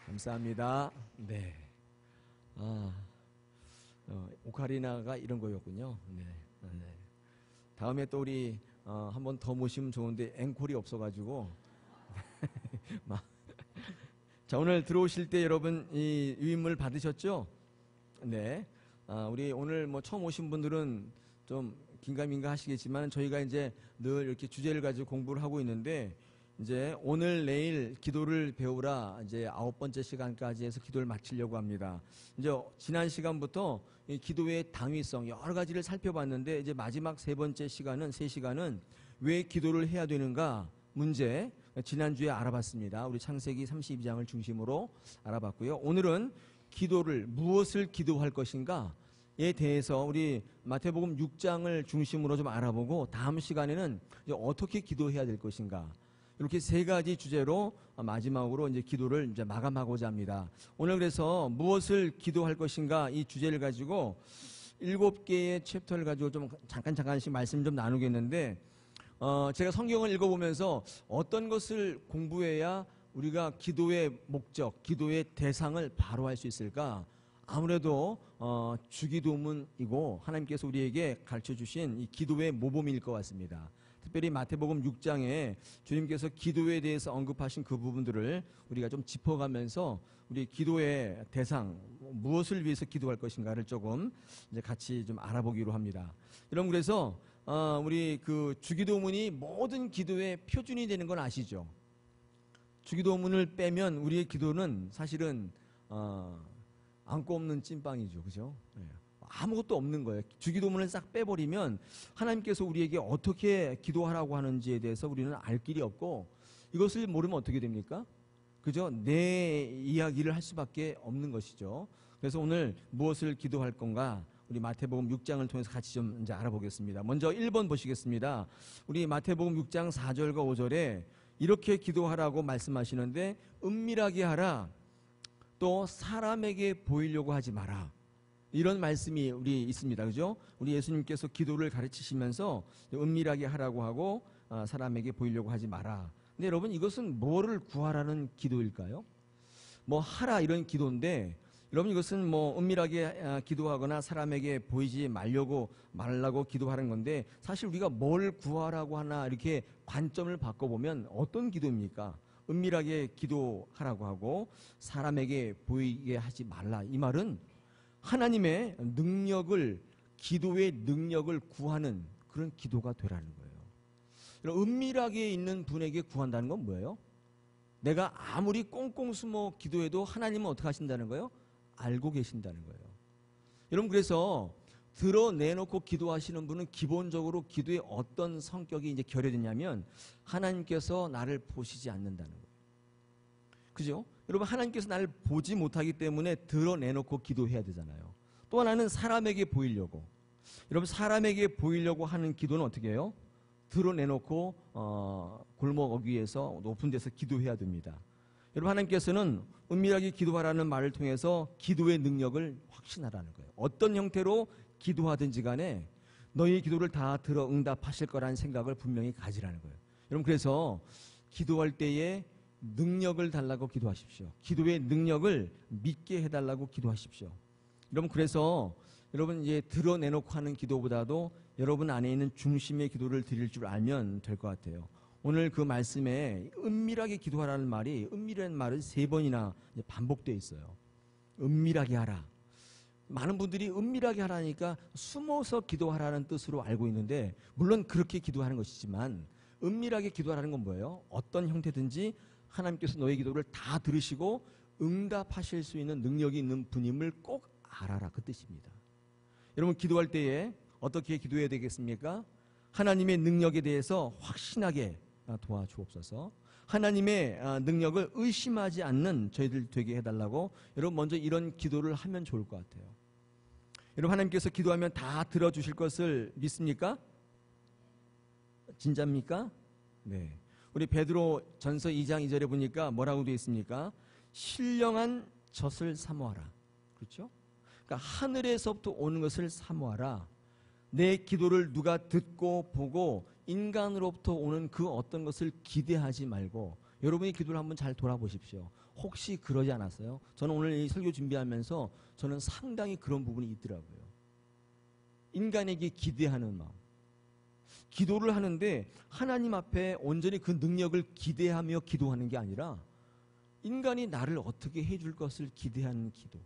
감사합니다. 네. 오카리나가 이런 거였군요. 네. 네. 다음에 또 우리 한 번 더 모시면 좋은데 앵콜이 없어가지고. 자, 오늘 들어오실 때 여러분 이 유인물 받으셨죠? 네. 우리 오늘 뭐 처음 오신 분들은 좀 긴가민가 하시겠지만 저희가 이제 늘 이렇게 주제를 가지고 공부를 하고 있는데 이제 오늘 내일 기도를 배우라 이제 9번째 시간까지 해서 기도를 마치려고 합니다. 이제 지난 시간부터 이 기도의 당위성 여러 가지를 살펴봤는데 이제 마지막 세 번째 시간은 3시간은 왜 기도를 해야 되는가 문제 지난주에 알아봤습니다. 우리 창세기 32장을 중심으로 알아봤고요. 오늘은 기도를 무엇을 기도할 것인가에 대해서 우리 마태복음 6장을 중심으로 좀 알아보고 다음 시간에는 이제 어떻게 기도해야 될 것인가 이렇게 3가지 주제로 마지막으로 이제 기도를 이제 마감하고자 합니다. 오늘 그래서 무엇을 기도할 것인가 이 주제를 가지고 7개의 챕터를 가지고 좀 잠깐씩 말씀 좀 나누겠는데 제가 성경을 읽어보면서 어떤 것을 공부해야 우리가 기도의 목적, 기도의 대상을 바로 할 수 있을까? 아무래도 주기도문이고 하나님께서 우리에게 가르쳐주신 이 기도의 모범일 것 같습니다. 특별히 마태복음 6장에 주님께서 기도에 대해서 언급하신 그 부분들을 우리가 좀 짚어가면서 우리 기도의 대상, 무엇을 위해서 기도할 것인가를 조금 이제 같이 좀 알아보기로 합니다. 여러분 그래서 우리 그 주기도문이 모든 기도의 표준이 되는 건 아시죠? 주기도문을 빼면 우리의 기도는 사실은 안고 없는 찐빵이죠, 그죠? 네. 아무것도 없는 거예요. 주기도문을 싹 빼버리면 하나님께서 우리에게 어떻게 기도하라고 하는지에 대해서 우리는 알 길이 없고 이것을 모르면 어떻게 됩니까? 그죠? 내 이야기를 할 수밖에 없는 것이죠. 그래서 오늘 무엇을 기도할 건가? 우리 마태복음 6장을 통해서 같이 좀 이제 알아보겠습니다. 먼저 1번 보시겠습니다. 우리 마태복음 6장 4절과 5절에 이렇게 기도하라고 말씀하시는데 은밀하게 하라. 또 사람에게 보이려고 하지 마라. 이런 말씀이 우리 있습니다. 그죠? 우리 예수님께서 기도를 가르치시면서 은밀하게 하라고 하고 사람에게 보이려고 하지 마라. 근데 여러분 이것은 뭐를 구하라는 기도일까요? 뭐 하라 이런 기도인데 여러분 이것은 뭐 은밀하게 기도하거나 사람에게 보이지 말라고 기도하는 건데 사실 우리가 뭘 구하라고 하나 이렇게 관점을 바꿔보면 어떤 기도입니까? 은밀하게 기도하라고 하고 사람에게 보이게 하지 말라. 이 말은 하나님의 능력을 기도의 능력을 구하는 그런 기도가 되라는 거예요. 은밀하게 있는 분에게 구한다는 건 뭐예요? 내가 아무리 꽁꽁 숨어 기도해도 하나님은 어떻게 하신다는 거예요? 알고 계신다는 거예요. 여러분 그래서 드러내놓고 기도하시는 분은 기본적으로 기도의 어떤 성격이 이제 결여되냐면 하나님께서 나를 보시지 않는다는 거예요. 그죠? 여러분 하나님께서 나를 보지 못하기 때문에 드러내놓고 기도해야 되잖아요. 또 하나는 사람에게 보이려고. 여러분 사람에게 보이려고 하는 기도는 어떻게 해요? 드러내놓고 골목 어귀에서 높은 데서 기도해야 됩니다. 여러분 하나님께서는 은밀하게 기도하라는 말을 통해서 기도의 능력을 확신하라는 거예요. 어떤 형태로 기도하든지 간에 너희의 기도를 다 들어 응답하실 거라는 생각을 분명히 가지라는 거예요. 여러분 그래서 기도할 때에 능력을 달라고 기도하십시오. 기도의 능력을 믿게 해달라고 기도하십시오. 여러분 그래서 여러분 이제 드러내놓고 하는 기도보다도 여러분 안에 있는 중심의 기도를 드릴 줄 알면 될 것 같아요. 오늘 그 말씀에 은밀하게 기도하라는 말이 은밀한 말은 3번이나 반복되어 있어요. 은밀하게 하라. 많은 분들이 은밀하게 하라니까 숨어서 기도하라는 뜻으로 알고 있는데 물론 그렇게 기도하는 것이지만 은밀하게 기도하라는 건 뭐예요? 어떤 형태든지 하나님께서 너의 기도를 다 들으시고 응답하실 수 있는 능력이 있는 분임을 꼭 알아라 그 뜻입니다. 여러분 기도할 때에 어떻게 기도해야 되겠습니까? 하나님의 능력에 대해서 확신하게 도와주옵소서. 하나님의 능력을 의심하지 않는 저희들 되게 해달라고 여러분 먼저 이런 기도를 하면 좋을 것 같아요. 여러분 하나님께서 기도하면 다 들어주실 것을 믿습니까? 진짜입니까? 네. 우리 베드로 전서 2장 2절에 보니까 뭐라고 되어 있습니까? 신령한 젖을 사모하라. 그렇죠? 그러니까 하늘에서부터 오는 것을 사모하라. 내 기도를 누가 듣고 보고 인간으로부터 오는 그 어떤 것을 기대하지 말고 여러분이 기도를 한번 잘 돌아보십시오. 혹시 그러지 않았어요? 저는 오늘 이 설교 준비하면서 저는 상당히 그런 부분이 있더라고요. 인간에게 기대하는 마음. 기도를 하는데 하나님 앞에 온전히 그 능력을 기대하며 기도하는 게 아니라 인간이 나를 어떻게 해줄 것을 기대하는 기도.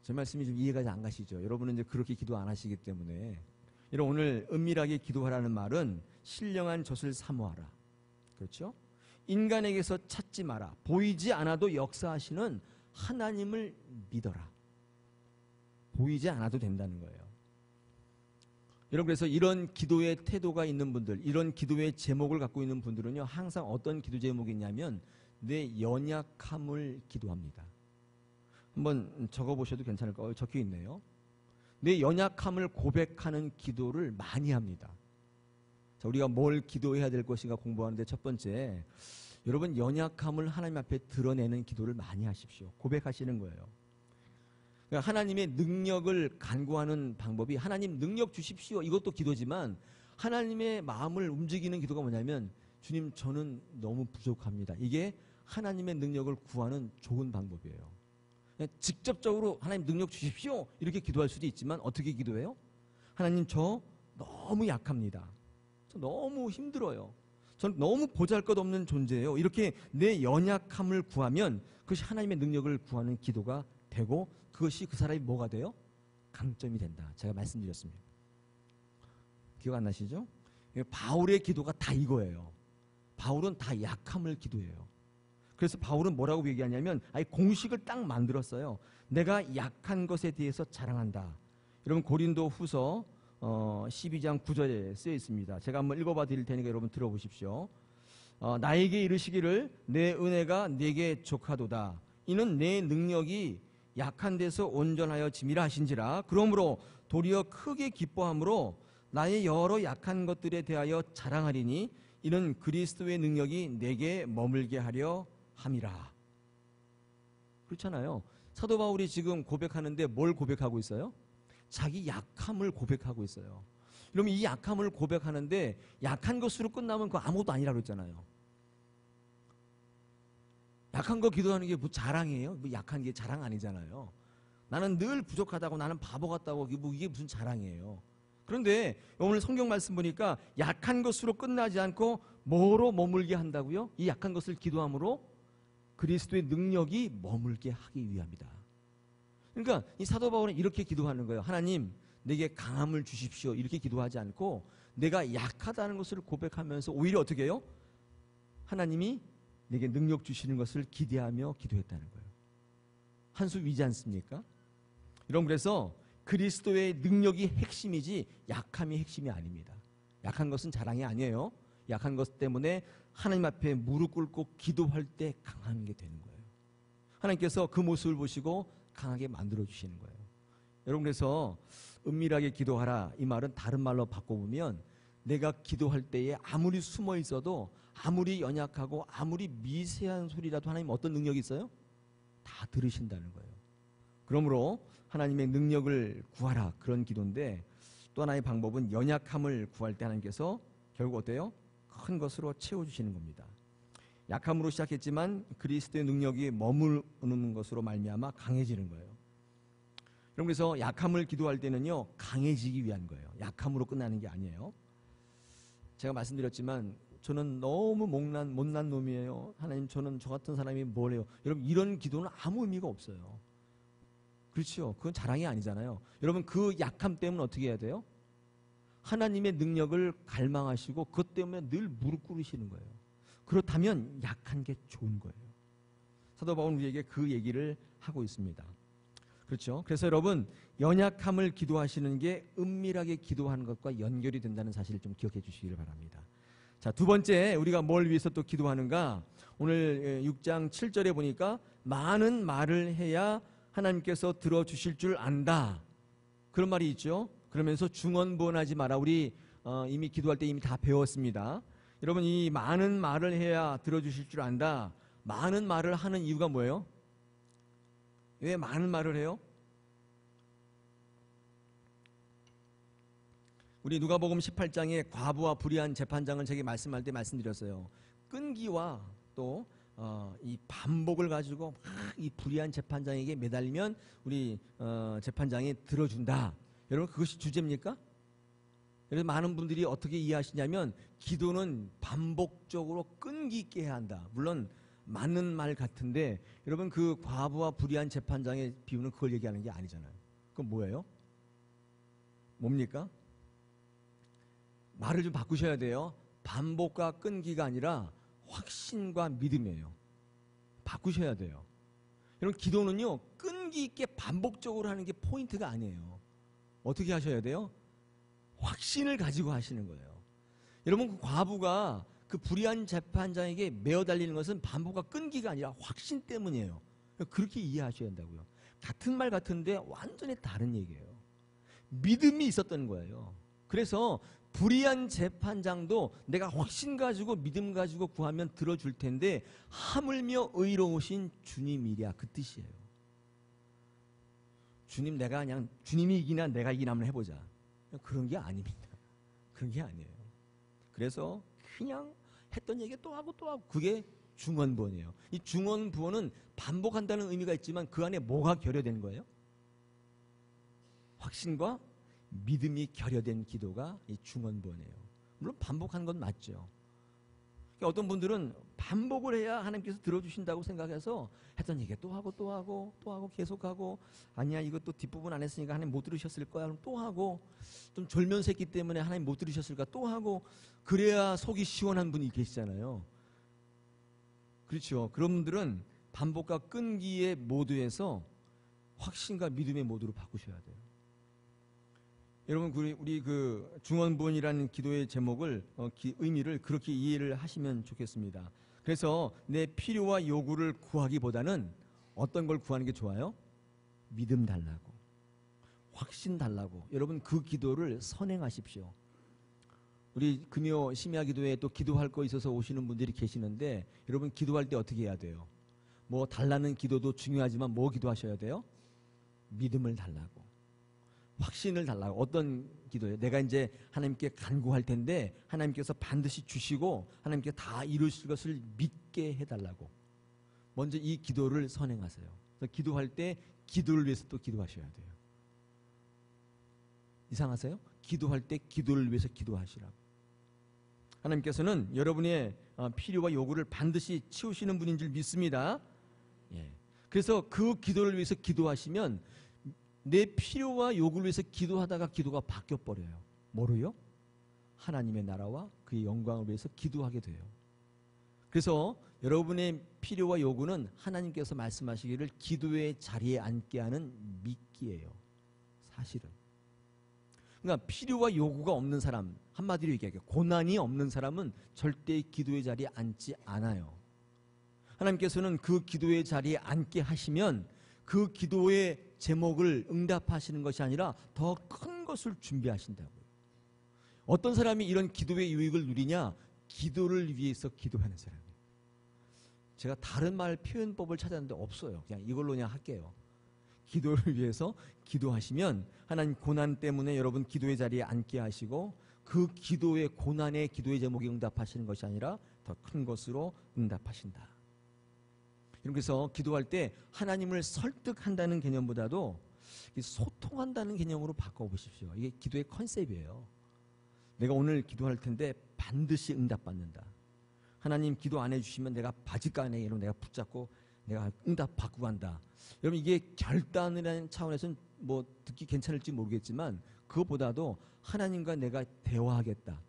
제 말씀이 좀 이해가 안 가시죠? 여러분은 이제 그렇게 기도 안 하시기 때문에. 이런 오늘 은밀하게 기도하라는 말은 신령한 젖을 사모하라. 그렇죠? 인간에게서 찾지 마라. 보이지 않아도 역사하시는 하나님을 믿어라. 보이지 않아도 된다는 거예요. 여러분, 그래서 이런 기도의 태도가 있는 분들, 이런 기도의 제목을 갖고 있는 분들은요, 항상 어떤 기도 제목이 있냐면 내 연약함을 기도합니다. 한번 적어보셔도 괜찮을 거예요. 적혀 있네요. 내 연약함을 고백하는 기도를 많이 합니다. 자, 우리가 뭘 기도해야 될 것인가 공부하는데 첫 번째, 여러분 연약함을 하나님 앞에 드러내는 기도를 많이 하십시오. 고백하시는 거예요. 그러니까 하나님의 능력을 간구하는 방법이 하나님 능력 주십시오. 이것도 기도지만 하나님의 마음을 움직이는 기도가 뭐냐면 주님 저는 너무 부족합니다. 이게 하나님의 능력을 구하는 좋은 방법이에요. 그냥 직접적으로 하나님 능력 주십시오 이렇게 기도할 수도 있지만 어떻게 기도해요? 하나님 저 너무 약합니다. 저 너무 힘들어요. 전 너무 보잘것없는 존재예요. 이렇게 내 연약함을 구하면 그것이 하나님의 능력을 구하는 기도가 되고 그것이 그 사람이 뭐가 돼요? 강점이 된다. 제가 말씀드렸습니다. 기억 안 나시죠? 바울의 기도가 다 이거예요. 바울은 다 약함을 기도해요. 그래서 바울은 뭐라고 얘기하냐면 공식을 딱 만들었어요. 내가 약한 것에 대해서 자랑한다. 여러분 고린도 후서 12장 9절에 쓰여 있습니다. 제가 한번 읽어봐 드릴 테니까 여러분 들어보십시오. 나에게 이르시기를 내 은혜가 내게 족하도다. 이는 내 능력이 약한 데서 온전하여 짐이라 하신지라. 그러므로 도리어 크게 기뻐함으로 나의 여러 약한 것들에 대하여 자랑하리니 이는 그리스도의 능력이 내게 머물게 하려 함이라. 그렇잖아요. 사도 바울이 지금 고백하는데 뭘 고백하고 있어요? 자기 약함을 고백하고 있어요. 그러면 이 약함을 고백하는데 약한 것으로 끝나면 그거 아무것도 아니라고 했잖아요. 약한 거 기도하는 게 뭐 자랑이에요? 뭐 약한 게 자랑 아니잖아요. 나는 늘 부족하다고 나는 바보 같다고 이게 무슨 자랑이에요. 그런데 오늘 성경 말씀 보니까 약한 것으로 끝나지 않고 뭐로 머물게 한다고요? 이 약한 것을 기도함으로 그리스도의 능력이 머물게 하기 위함이다. 그러니까 이 사도 바울은 이렇게 기도하는 거예요. 하나님 내게 강함을 주십시오. 이렇게 기도하지 않고 내가 약하다는 것을 고백하면서 오히려 어떻게 해요? 하나님이 내게 능력 주시는 것을 기대하며 기도했다는 거예요. 한 수 위지 않습니까? 여러분 그래서 그리스도의 능력이 핵심이지 약함이 핵심이 아닙니다. 약한 것은 자랑이 아니에요. 약한 것 때문에 하나님 앞에 무릎 꿇고 기도할 때 강한 게 되는 거예요. 하나님께서 그 모습을 보시고 강하게 만들어주시는 거예요. 여러분 그래서 은밀하게 기도하라 이 말은 다른 말로 바꿔보면 내가 기도할 때에 아무리 숨어 있어도 아무리 연약하고 아무리 미세한 소리라도 하나님 어떤 능력이 있어요? 다 들으신다는 거예요. 그러므로 하나님의 능력을 구하라 그런 기도인데 또 하나의 방법은 연약함을 구할 때 하나님께서 결국 어때요? 큰 것으로 채워주시는 겁니다. 약함으로 시작했지만 그리스도의 능력이 머무르는 것으로 말미암아 강해지는 거예요. 여러분 그래서 약함을 기도할 때는요 강해지기 위한 거예요. 약함으로 끝나는 게 아니에요. 제가 말씀드렸지만 저는 너무 못난 놈이에요. 하나님 저는 저 같은 사람이 뭘 해요. 여러분 이런 기도는 아무 의미가 없어요. 그렇죠. 그건 자랑이 아니잖아요. 여러분 그 약함 때문에 어떻게 해야 돼요? 하나님의 능력을 갈망하시고 그것 때문에 늘 무릎 꿇으시는 거예요. 그렇다면 약한 게 좋은 거예요. 사도 바울은 우리에게 그 얘기를 하고 있습니다. 그렇죠. 그래서 여러분 연약함을 기도하시는 게 은밀하게 기도하는 것과 연결이 된다는 사실을 좀 기억해 주시기를 바랍니다. 자, 두 번째 우리가 뭘 위해서 또 기도하는가? 오늘 6장 7절에 보니까 많은 말을 해야 하나님께서 들어주실 줄 안다. 그런 말이 있죠. 그러면서 중언부언하지 마라. 우리 이미 기도할 때 이미 다 배웠습니다. 여러분 이 많은 말을 해야 들어주실 줄 안다. 많은 말을 하는 이유가 뭐예요? 왜 많은 말을 해요? 우리 누가복음 18장에 과부와 불의한 재판장을 제게 말씀할 때 말씀드렸어요. 끈기와 또 이 반복을 가지고 막 이 불의한 재판장에게 매달리면 우리 재판장이 들어준다. 여러분 그것이 주제입니까? 그래서 많은 분들이 어떻게 이해하시냐면 기도는 반복적으로 끈기 있게 해야 한다. 물론 맞는 말 같은데 여러분 그 과부와 불의한 재판장의 비유는 그걸 얘기하는 게 아니잖아요. 그건 뭐예요? 뭡니까? 말을 좀 바꾸셔야 돼요. 반복과 끈기가 아니라 확신과 믿음이에요. 바꾸셔야 돼요. 여러분 기도는요 끈기 있게 반복적으로 하는 게 포인트가 아니에요. 어떻게 하셔야 돼요? 확신을 가지고 하시는 거예요. 여러분 그 과부가 그 불의한 재판장에게 매어 달리는 것은 반복과 끈기가 아니라 확신 때문이에요. 그렇게 이해하셔야 한다고요. 같은 말 같은데 완전히 다른 얘기예요. 믿음이 있었던 거예요. 그래서 불의한 재판장도 내가 확신 가지고 믿음 가지고 구하면 들어줄 텐데 하물며 의로우신 주님이랴 그 뜻이에요. 주님 내가 그냥 주님이 이기나 내가 이기나 한번 해보자. 그런 게 아닙니다. 그런 게 아니에요. 그래서 그냥 했던 얘기 또 하고 또 하고 그게 중언부언이에요. 이 중언부언은 반복한다는 의미가 있지만 그 안에 뭐가 결여된 거예요? 확신과 믿음이 결여된 기도가 이 중언부언이에요. 물론 반복하는 건 맞죠. 그러니까 어떤 분들은 반복을 해야 하나님께서 들어주신다고 생각해서 했던 얘기 또 하고 또 하고 또 하고 계속하고 아니야 이것도 뒷부분 안 했으니까 하나님 못 들으셨을 거야 그럼 또 하고 좀 졸면서 했기 때문에 하나님 못 들으셨을까 또 하고 그래야 속이 시원한 분이 계시잖아요. 그렇죠. 그런 분들은 반복과 끈기의 모드에서 확신과 믿음의 모드로 바꾸셔야 돼요. 여러분 우리 그 중언부언이라는 기도의 제목을 의미를 그렇게 이해를 하시면 좋겠습니다. 그래서 내 필요와 요구를 구하기보다는 어떤 걸 구하는 게 좋아요? 믿음 달라고, 확신 달라고. 여러분 그 기도를 선행하십시오. 우리 금요 심야 기도에 또 기도할 거 있어서 오시는 분들이 계시는데 여러분 기도할 때 어떻게 해야 돼요? 뭐 달라는 기도도 중요하지만 뭐 기도하셔야 돼요? 믿음을 달라고. 확신을 달라고. 어떤 기도예요? 내가 이제 하나님께 간구할 텐데 하나님께서 반드시 주시고 하나님께 다 이루실 것을 믿게 해달라고. 먼저 이 기도를 선행하세요. 그래서 기도할 때 기도를 위해서 또 기도하셔야 돼요. 이상하세요? 기도할 때 기도를 위해서 기도하시라고. 하나님께서는 여러분의 필요와 요구를 반드시 채우시는 분인 줄 믿습니다. 예. 그래서 그 기도를 위해서 기도하시면 내 필요와 요구를 위해서 기도하다가 기도가 바뀌어버려요. 뭐로요? 하나님의 나라와 그의 영광을 위해서 기도하게 돼요. 그래서 여러분의 필요와 요구는 하나님께서 말씀하시기를 기도의 자리에 앉게 하는 미끼예요. 사실은. 그러니까 필요와 요구가 없는 사람, 한마디로 얘기할게요. 고난이 없는 사람은 절대 기도의 자리에 앉지 않아요. 하나님께서는 그 기도의 자리에 앉게 하시면 그 기도의 제목을 응답하시는 것이 아니라 더 큰 것을 준비하신다고요. 어떤 사람이 이런 기도의 유익을 누리냐? 기도를 위해서 기도하는 사람이에요. 제가 다른 말 표현법을 찾았는데 없어요. 그냥 이걸로 그냥 할게요. 기도를 위해서 기도하시면 하나님 고난 때문에 여러분 기도의 자리에 앉게 하시고 그 기도의 고난의 기도의 제목이 응답하시는 것이 아니라 더 큰 것으로 응답하신다. 그래서 기도할 때 하나님을 설득한다는 개념보다도 소통한다는 개념으로 바꿔보십시오. 이게 기도의 컨셉이에요. 내가 오늘 기도할 텐데 반드시 응답받는다. 하나님 기도 안 해주시면 내가 바짓가네로 내가 붙잡고 내가 응답 받고 간다. 여러분 이게 결단이라는 차원에서는 뭐 듣기 괜찮을지 모르겠지만 그것보다도 하나님과 내가 대화하겠다.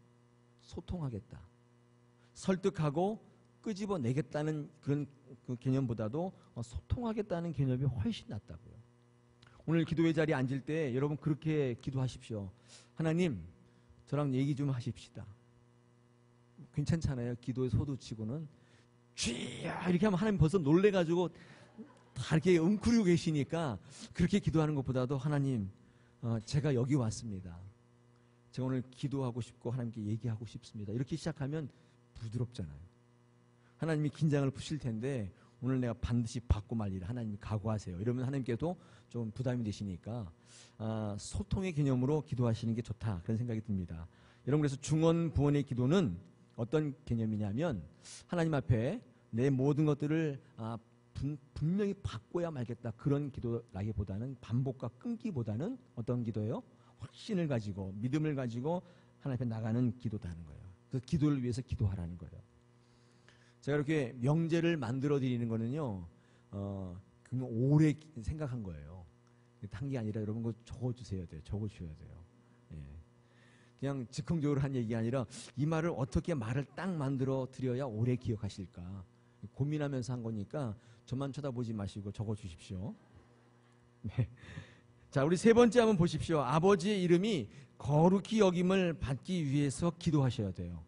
소통하겠다. 설득하고 끄집어내겠다는 그런 그 개념보다도 소통하겠다는 개념이 훨씬 낫다고요. 오늘 기도의 자리에 앉을 때 여러분 그렇게 기도하십시오. 하나님 저랑 얘기 좀 하십시다. 괜찮잖아요. 기도에 소두치고는 쥐야 이렇게 하면 하나님 벌써 놀래가지고 다 이렇게 웅크리고 계시니까 그렇게 기도하는 것보다도 하나님 제가 여기 왔습니다. 제가 오늘 기도하고 싶고 하나님께 얘기하고 싶습니다. 이렇게 시작하면 부드럽잖아요. 하나님이 긴장을 푸실 텐데 오늘 내가 반드시 받고 말리라. 하나님이 각오하세요. 이러면 하나님께도 좀 부담이 되시니까 소통의 개념으로 기도하시는 게 좋다. 그런 생각이 듭니다. 여러분 그래서 중언부언의 기도는 어떤 개념이냐면 하나님 앞에 내 모든 것들을 분명히 바꿔야 말겠다 그런 기도라기보다는 반복과 끊기보다는 어떤 기도예요? 확신을 가지고 믿음을 가지고 하나님 앞에 나가는 기도다는 거예요. 그 기도를 위해서 기도하라는 거예요. 제가 이렇게 명제를 만들어 드리는 거는요, 그냥 오래 생각한 거예요. 한 게 아니라 여러분 그거 적어주셔야 돼요. 적어주셔야 돼요. 예. 그냥 즉흥적으로 한 얘기가 아니라 이 말을 어떻게 말을 딱 만들어 드려야 오래 기억하실까 고민하면서 한 거니까 저만 쳐다보지 마시고 적어주십시오. 네. 자, 우리 세 번째 한번 보십시오. 아버지의 이름이 거룩히 여김을 받기 위해서 기도하셔야 돼요.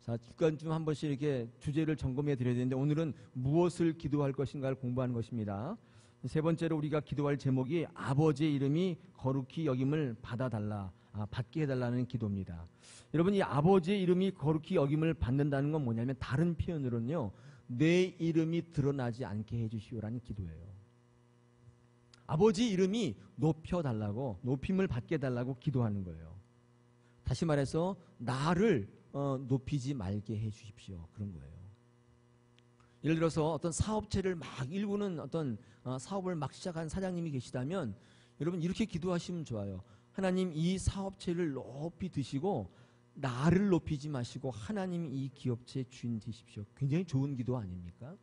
자, 주간쯤 한 번씩 이렇게 주제를 점검해 드려야 되는데 오늘은 무엇을 기도할 것인가를 공부하는 것입니다. 세 번째로 우리가 기도할 제목이 아버지의 이름이 거룩히 여김을 받게 해달라는 기도입니다. 여러분, 이 아버지의 이름이 거룩히 여김을 받는다는 건 뭐냐면 다른 표현으로는요, 내 이름이 드러나지 않게 해주시오라는 기도예요. 아버지 이름이 높여달라고, 높임을 받게 해달라고 기도하는 거예요. 다시 말해서 나를 높이지 말게 해주십시오. 그런 거예요. 예를 들어서 어떤 사업체를 막 일구는 어떤 사업을 막 시작한 사장님이 계시다면 여러분 이렇게 기도하시면 좋아요. 하나님, 이 사업체를 높이 드시고 나를 높이지 마시고 하나님이 이 기업체의 주인 되십시오. 굉장히 좋은 기도 아닙니까?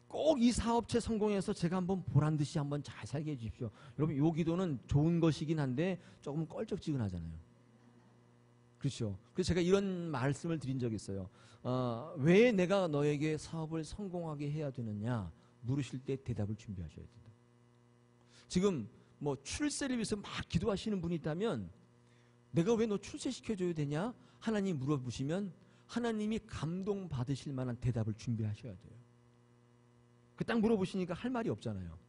꼭 이 사업체 성공해서 제가 한번 보란 듯이 한번 잘 살게 해주십시오. 여러분, 이 기도는 좋은 것이긴 한데 조금 껄쩍지근하잖아요. 그렇죠. 그래서 제가 이런 말씀을 드린 적이 있어요. 왜 내가 너에게 사업을 성공하게 해야 되느냐 물으실 때 대답을 준비하셔야 된다. 지금 뭐 출세를 위해서 막 기도하시는 분이 있다면 내가 왜 너 출세시켜줘야 되냐 하나님 물어보시면 하나님이 감동받으실 만한 대답을 준비하셔야 돼요. 그 딱 물어보시니까 할 말이 없잖아요.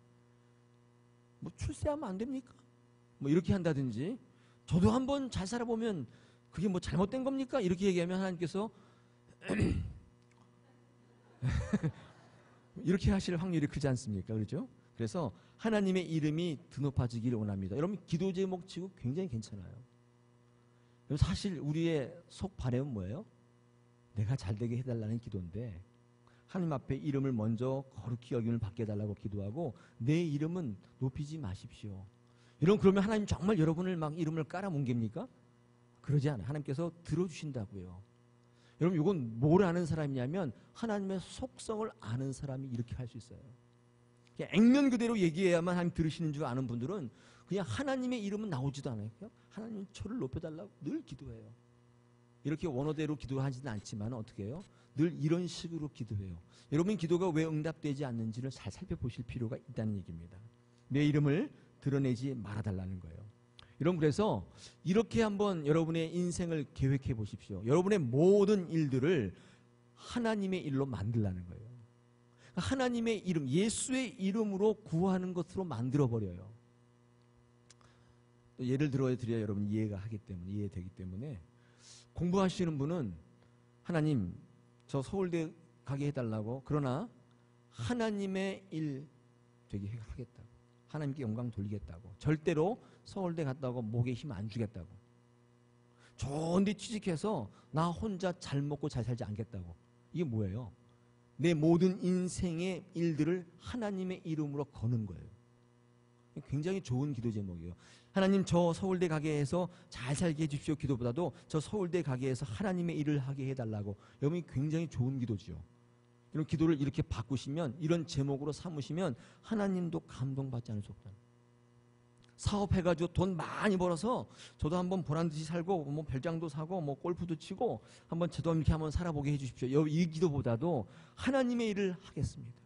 뭐 출세하면 안 됩니까? 뭐 이렇게 한다든지 저도 한번 잘 살아보면 그게 뭐 잘못된 겁니까? 이렇게 얘기하면 하나님께서 이렇게 하실 확률이 크지 않습니까? 그렇죠? 그래서 하나님의 이름이 드높아지기를 원합니다. 여러분, 기도 제목 치고 굉장히 괜찮아요. 사실 우리의 속 바람은 뭐예요? 내가 잘되게 해달라는 기도인데 하나님 앞에 이름을 먼저 거룩히 여김을 받게 해달라고 기도하고 내 이름은 높이지 마십시오. 그러면 하나님 정말 여러분을 막 이름을 깔아뭉갭니까? 그러지 않아요. 하나님께서 들어주신다고요. 여러분, 이건 뭘 아는 사람이냐면 하나님의 속성을 아는 사람이 이렇게 할 수 있어요. 그냥 액면 그대로 얘기해야만 하나님 들으시는 줄 아는 분들은 그냥 하나님의 이름은 나오지도 않아요. 그냥 하나님 저를 높여달라고 늘 기도해요. 이렇게 원어대로 기도하지는 않지만 어떻게 해요? 늘 이런 식으로 기도해요. 여러분, 기도가 왜 응답되지 않는지를 잘 살펴보실 필요가 있다는 얘기입니다. 내 이름을 드러내지 말아달라는 거예요. 여러분, 그래서 이렇게 한번 여러분의 인생을 계획해 보십시오. 여러분의 모든 일들을 하나님의 일로 만들라는 거예요. 하나님의 이름, 예수의 이름으로 구하는 것으로 만들어버려요. 예를 들어 드려야 여러분 이해되기 때문에 공부하시는 분은 하나님, 저 서울대 가게 해달라고, 그러나 하나님의 일 되게 하겠다고, 하나님께 영광 돌리겠다고, 절대로 서울대 갔다고 목에 힘 안 주겠다고, 좋은 데 취직해서 나 혼자 잘 먹고 잘 살지 않겠다고. 이게 뭐예요? 내 모든 인생의 일들을 하나님의 이름으로 거는 거예요. 굉장히 좋은 기도 제목이에요. 하나님, 저 서울대 가게 해서 잘 살게 해주십시오 기도보다도 저 서울대 가게 해서 하나님의 일을 하게 해달라고. 여러분이 굉장히 좋은 기도죠. 이런 기도를 이렇게 바꾸시면, 이런 제목으로 삼으시면 하나님도 감동받지 않을 수 없다. 사업해가지고 돈 많이 벌어서 저도 한번 보란듯이 살고 뭐 별장도 사고 뭐 골프도 치고 한번 저도 이렇게 한번 살아보게 해주십시오. 이 기도보다도 하나님의 일을 하겠습니다.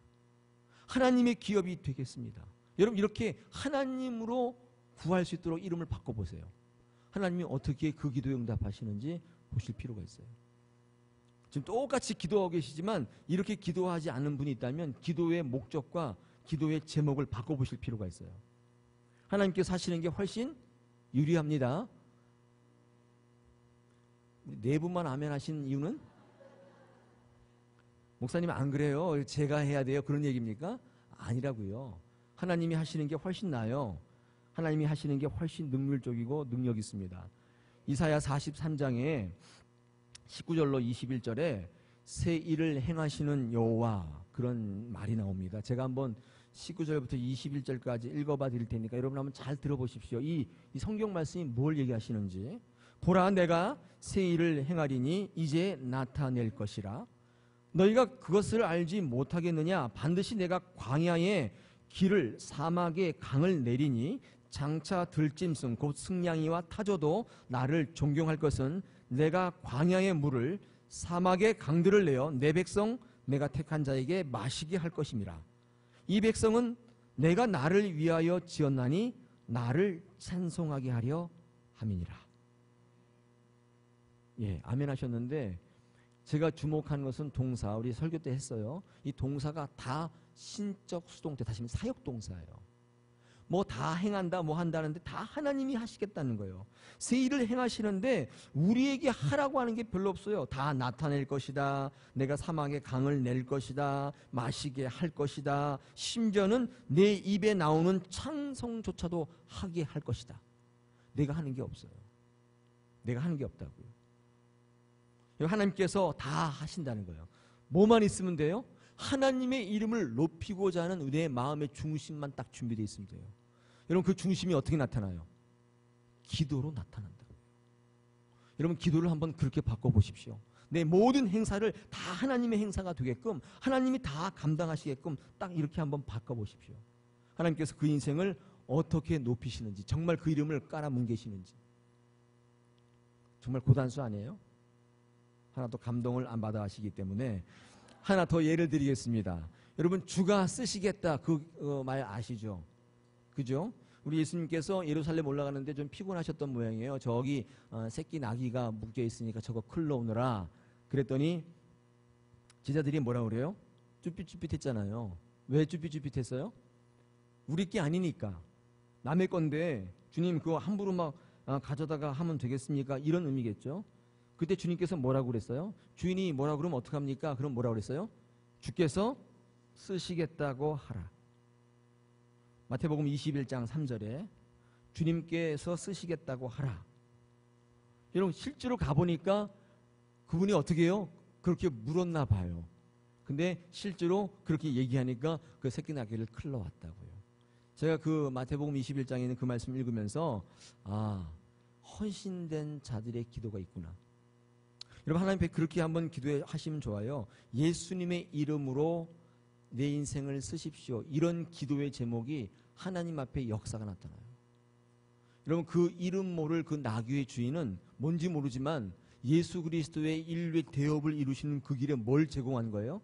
하나님의 기업이 되겠습니다. 여러분, 이렇게 하나님으로 구할 수 있도록 이름을 바꿔보세요. 하나님이 어떻게 그 기도에 응답하시는지 보실 필요가 있어요. 지금 똑같이 기도하고 계시지만 이렇게 기도하지 않는 분이 있다면 기도의 목적과 기도의 제목을 바꿔보실 필요가 있어요. 하나님께서 하시는 게 훨씬 유리합니다. 네 분만 아멘 하신 이유는? 목사님 안 그래요? 제가 해야 돼요? 그런 얘기입니까? 아니라고요. 하나님이 하시는 게 훨씬 나아요. 하나님이 하시는 게 훨씬 능률적이고 능력 있습니다. 이사야 43장에 19절로 21절에 새 일을 행하시는 여호와 그런 말이 나옵니다. 제가 한번 19절부터 21절까지 읽어봐 드릴 테니까 여러분 한번 잘 들어보십시오. 이 성경 말씀이 뭘 얘기하시는지. 보라, 내가 새 일을 행하리니 이제 나타낼 것이라. 너희가 그것을 알지 못하겠느냐? 반드시 내가 광야에 길을, 사막에 강을 내리니 장차 들짐승 곧 승냥이와 타조도 나를 존경할 것은 내가 광야의 물을, 사막의 강들을 내어 내 백성 내가 택한 자에게 마시게 할 것임이라. 이 백성은 내가 나를 위하여 지었나니 나를 찬송하게 하려 함이니라. 예, 아멘 하셨는데 제가 주목한 것은 동사, 우리 설교 때 했어요. 이 동사가 다 신적 수동태, 다시 사역 동사예요. 뭐 다 행한다, 뭐 한다는데 다 하나님이 하시겠다는 거예요. 새 일을 행하시는데 우리에게 하라고 하는 게 별로 없어요. 다 나타낼 것이다, 내가 사막에 강을 낼 것이다, 마시게 할 것이다, 심지어는 내 입에 나오는 찬송조차도 하게 할 것이다. 내가 하는 게 없어요. 내가 하는 게 없다고요. 하나님께서 다 하신다는 거예요. 뭐만 있으면 돼요? 하나님의 이름을 높이고자 하는 내 마음의 중심만 딱 준비되어 있으면 돼요. 여러분, 그 중심이 어떻게 나타나요? 기도로 나타난다고요. 여러분, 기도를 한번 그렇게 바꿔보십시오. 내 모든 행사를 다 하나님의 행사가 되게끔, 하나님이 다 감당하시게끔 딱 이렇게 한번 바꿔보십시오. 하나님께서 그 인생을 어떻게 높이시는지, 정말 그 이름을 깔아뭉개시는지. 정말 고단수 아니에요? 하나 더 감동을 안 받아 하시기 때문에 하나 더 예를 드리겠습니다. 여러분, 주가 쓰시겠다 그 말 아시죠? 그죠? 우리 예수님께서 예루살렘 올라가는데 좀 피곤하셨던 모양이에요. 저기 새끼 나귀가 묶여 있으니까 저거 클러오느라. 그랬더니 제자들이 뭐라 그래요? 쭈삣쭈삣했잖아요. 왜 쭈삣쭈삣했어요? 우리 게 아니니까. 남의 건데 주님 그거 함부로 막 가져다가 하면 되겠습니까? 이런 의미겠죠. 그때 주님께서 뭐라고 그랬어요? 주인이 뭐라고 그러면 어떡합니까? 그럼 뭐라고 그랬어요? 주께서 쓰시겠다고 하라. 마태복음 21장 3절에 주님께서 쓰시겠다고 하라. 여러분, 실제로 가보니까 그분이 어떻게 해요? 그렇게 물었나 봐요. 근데 실제로 그렇게 얘기하니까 그 새끼 나귀를 클러왔다고요. 제가 그 마태복음 21장에 있는 그 말씀 읽으면서 헌신된 자들의 기도가 있구나. 여러분, 하나님 앞에 그렇게 한번 기도하시면 좋아요. 예수님의 이름으로 내 인생을 쓰십시오. 이런 기도의 제목이 하나님 앞에 역사가 나타나요. 여러분, 그 이름 모를 그 나귀의 주인은 뭔지 모르지만 예수 그리스도의 인류의 대업을 이루시는 그 길에 뭘 제공한 거예요?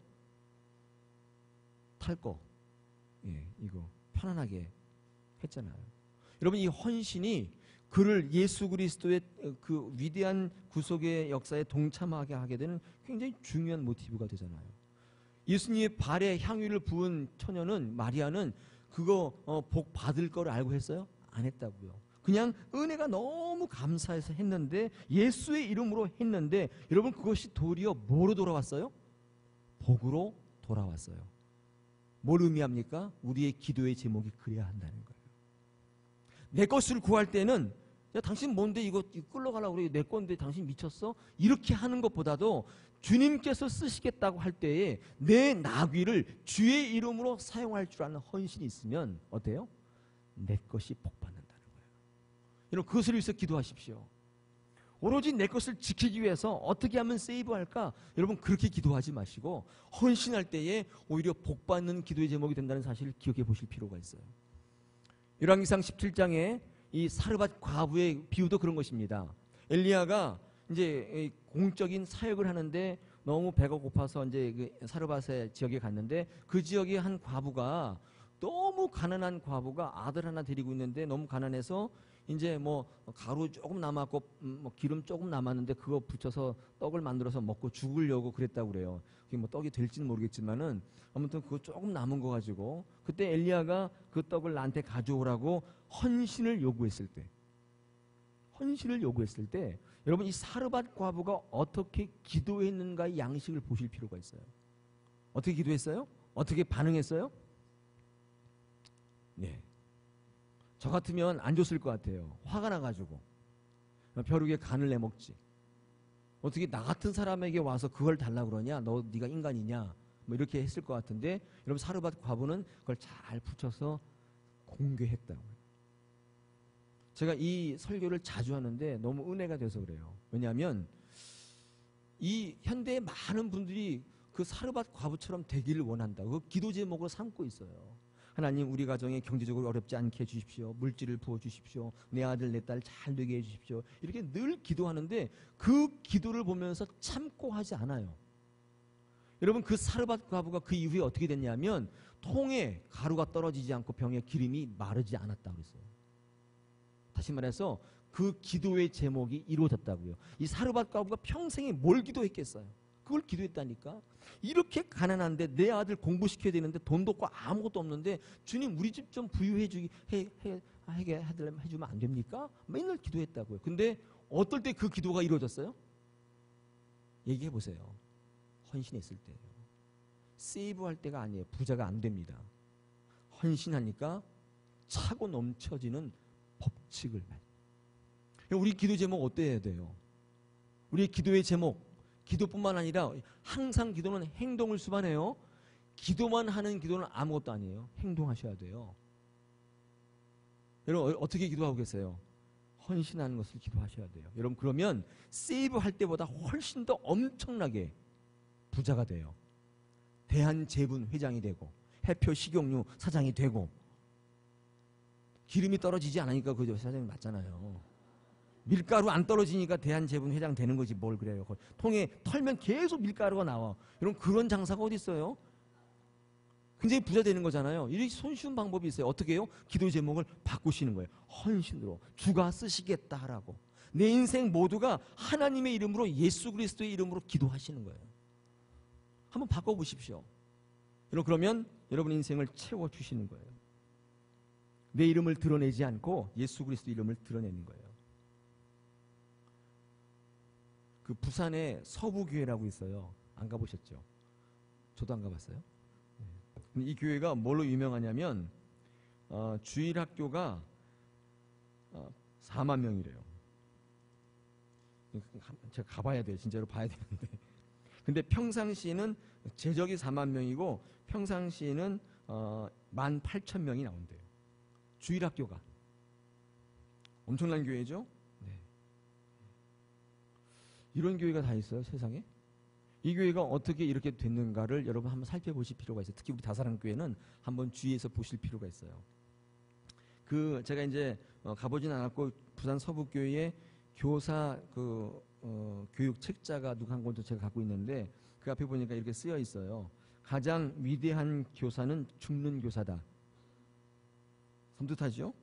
탈 거. 예, 이거 편안하게 했잖아요. 여러분, 이 헌신이 그를 예수 그리스도의 그 위대한 구속의 역사에 동참하게 하게 되는 굉장히 중요한 모티브가 되잖아요. 예수님의 발에 향유를 부은 처녀는, 마리아는 그거 복 받을 거를 알고 했어요? 안 했다고요. 그냥 은혜가 너무 감사해서 했는데, 예수의 이름으로 했는데, 여러분, 그것이 도리어 뭐로 돌아왔어요? 복으로 돌아왔어요. 뭘 의미합니까? 우리의 기도의 제목이 그래야 한다는 거예요. 내 것을 구할 때는, 야, 당신 뭔데 이거 끌러가려고 그래? 내 건데 당신 미쳤어? 이렇게 하는 것보다도 주님께서 쓰시겠다고 할 때에 내 나귀를 주의 이름으로 사용할 줄 아는 헌신이 있으면 어때요? 내 것이 복받는다는 거예요. 여러분, 그것을 위해서 기도하십시오. 오로지 내 것을 지키기 위해서 어떻게 하면 세이브할까? 여러분, 그렇게 기도하지 마시고 헌신할 때에 오히려 복받는 기도의 제목이 된다는 사실을 기억해 보실 필요가 있어요. 열왕기상 17장에 이 사르밧 과부의 비유도 그런 것입니다. 엘리야가 이제 공적인 사역을 하는데 너무 배가 고파서 이제 그 사르밧의 지역에 갔는데, 그 지역의 한 과부가, 너무 가난한 과부가 아들 하나 데리고 있는데 너무 가난해서 이제 뭐 가루 조금 남았고 뭐 기름 조금 남았는데 그거 붙여서 떡을 만들어서 먹고 죽으려고 그랬다고 그래요. 그게 뭐 떡이 될지는 모르겠지만은 아무튼 그거 조금 남은 거 가지고 그때 엘리야가 그 떡을 나한테 가져오라고 헌신을 요구했을 때 여러분, 이 사르밧 과부가 어떻게 기도했는가의 양식을 보실 필요가 있어요. 어떻게 기도했어요? 어떻게 반응했어요? 네. 저 같으면 안 줬을 것 같아요. 화가 나가지고 벼룩에 간을 내먹지. 어떻게 나 같은 사람에게 와서 그걸 달라 그러냐? 네가 인간이냐? 뭐 이렇게 했을 것 같은데, 여러분 사르밧 과부는 그걸 잘 붙여서 공개했다고요. 제가 이 설교를 자주 하는데 너무 은혜가 돼서 그래요. 왜냐하면 이 현대의 많은 분들이 그 사르밧 과부처럼 되기를 원한다. 그 기도 제목으로 삼고 있어요. 하나님, 우리 가정에 경제적으로 어렵지 않게 해주십시오. 물질을 부어주십시오. 내 아들 내 딸 잘 되게 해주십시오. 이렇게 늘 기도하는데 그 기도를 보면서 참고 하지 않아요. 여러분, 그 사르밧 과부가 그 이후에 어떻게 됐냐면 통에 가루가 떨어지지 않고 병에 기름이 마르지 않았다고 그랬어요. 다시 말해서 그 기도의 제목이 이루어졌다고요. 이 사르밧 과부가 평생에 뭘 기도했겠어요? 그걸 기도했다니까. 이렇게 가난한데 내 아들 공부시켜야 되는데 돈도 없고 아무것도 없는데 주님, 우리 집 좀 부유해 해주면 안 됩니까? 맨날 기도했다고요. 근데 어떨 때 그 기도가 이루어졌어요? 얘기해 보세요. 헌신했을 때예요. 세이브할 때가 아니에요. 부자가 안 됩니다. 헌신하니까 차고 넘쳐지는 법칙을. 우리 기도 제목 어때야 돼요? 우리 기도의 제목, 기도뿐만 아니라 항상 기도는 행동을 수반해요. 기도만 하는 기도는 아무것도 아니에요. 행동하셔야 돼요. 여러분 어떻게 기도하고 계세요? 헌신하는 것을 기도하셔야 돼요. 여러분 그러면 세이브할 때보다 훨씬 더 엄청나게 부자가 돼요. 대한제분 회장이 되고 해표 식용유 사장이 되고. 기름이 떨어지지 않으니까 그 사장이 맞잖아요. 밀가루 안 떨어지니까 대한제분 회장 되는 거지 뭘 그래요. 통에 털면 계속 밀가루가 나와. 여러분 그런 장사가 어디 있어요? 굉장히 부자 되는 거잖아요. 이렇게 손쉬운 방법이 있어요. 어떻게 해요? 기도 제목을 바꾸시는 거예요. 헌신으로 주가 쓰시겠다 하라고. 내 인생 모두가 하나님의 이름으로, 예수 그리스도의 이름으로 기도하시는 거예요. 한번 바꿔보십시오. 여러분 그러면 여러분 인생을 채워주시는 거예요. 내 이름을 드러내지 않고 예수 그리스도 이름을 드러내는 거예요. 그 부산에 서부교회라고 있어요. 안 가보셨죠? 저도 안 가봤어요. 이 교회가 뭘로 유명하냐면 주일학교가 4만 명이래요. 제가 가봐야 돼요. 진짜로 봐야 되는데. 근데 평상시에는 제적이 4만 명이고 평상시에는 18,000명이 나온대요. 주일학교가. 엄청난 교회죠? 네. 이런 교회가 다 있어요, 세상에? 이 교회가 어떻게 이렇게 됐는가를 여러분 한번 살펴보실 필요가 있어요. 특히 우리 다사랑교회는 한번 주의해서 보실 필요가 있어요. 제가 이제 가보진 않았고 부산 서북교회의 교사 교육 책자가 누가 한 권도 제가 갖고 있는데 그 앞에 보니까 이렇게 쓰여 있어요. 가장 위대한 교사는 죽는 교사다. 섬뜩하죠?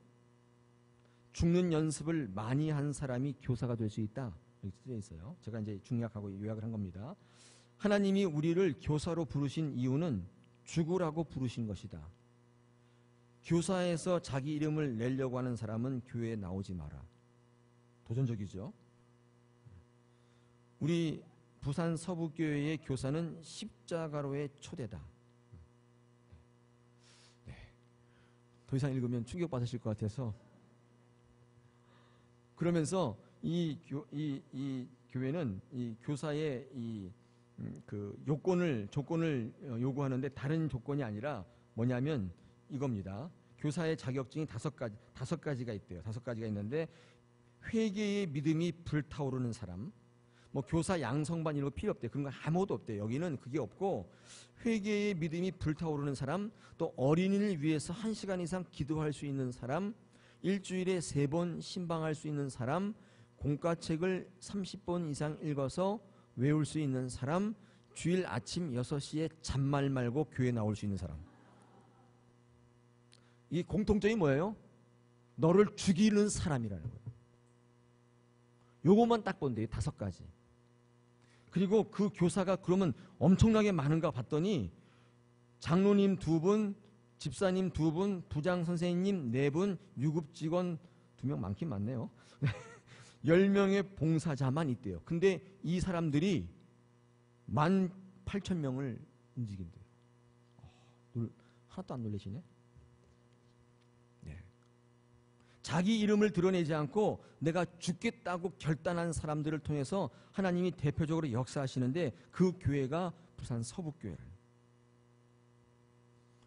죽는 연습을 많이 한 사람이 교사가 될 수 있다. 이렇게 쓰여 있어요. 제가 이제 중약하고 요약을 한 겁니다. 하나님이 우리를 교사로 부르신 이유는 죽으라고 부르신 것이다. 교사에서 자기 이름을 내려고 하는 사람은 교회에 나오지 마라. 도전적이죠. 우리 부산 서북교회의 교사는 십자가로의 초대다. 네. 더 이상 읽으면 충격받으실 것 같아서. 그러면서 이 교회는 이 교사의 조건을 요구하는데 다른 조건이 아니라 뭐냐면 이겁니다. 교사의 자격증이 다섯 가지가 있대요. 5가지가 있는데 회개의 믿음이 불타오르는 사람, 뭐 교사 양성반 이런 거 필요 없대요. 그런 거 아무것도 없대요. 여기는 그게 없고 회개의 믿음이 불타오르는 사람, 또 어린이를 위해서 1시간 이상 기도할 수 있는 사람, 일주일에 3번 신방할 수 있는 사람, 공과책을 30번 이상 읽어서 외울 수 있는 사람, 주일 아침 6시에 잔말 말고 교회 나올 수 있는 사람. 이 공통점이 뭐예요? 너를 죽이는 사람이라는 거예요. 요것만 딱 본대요. 5가지. 그리고 그 교사가 그러면 엄청나게 많은가 봤더니 장로님 2분, 집사님 2분, 부장 선생님 4분, 유급 직원 2명, 많긴 많네요. 10명의 봉사자만 있대요. 근데 이 사람들이 18,000명을 움직인대요. 하나도 안 놀라시네? 네. 자기 이름을 드러내지 않고 내가 죽겠다고 결단한 사람들을 통해서 하나님이 대표적으로 역사하시는데 그 교회가 부산 서북교회를.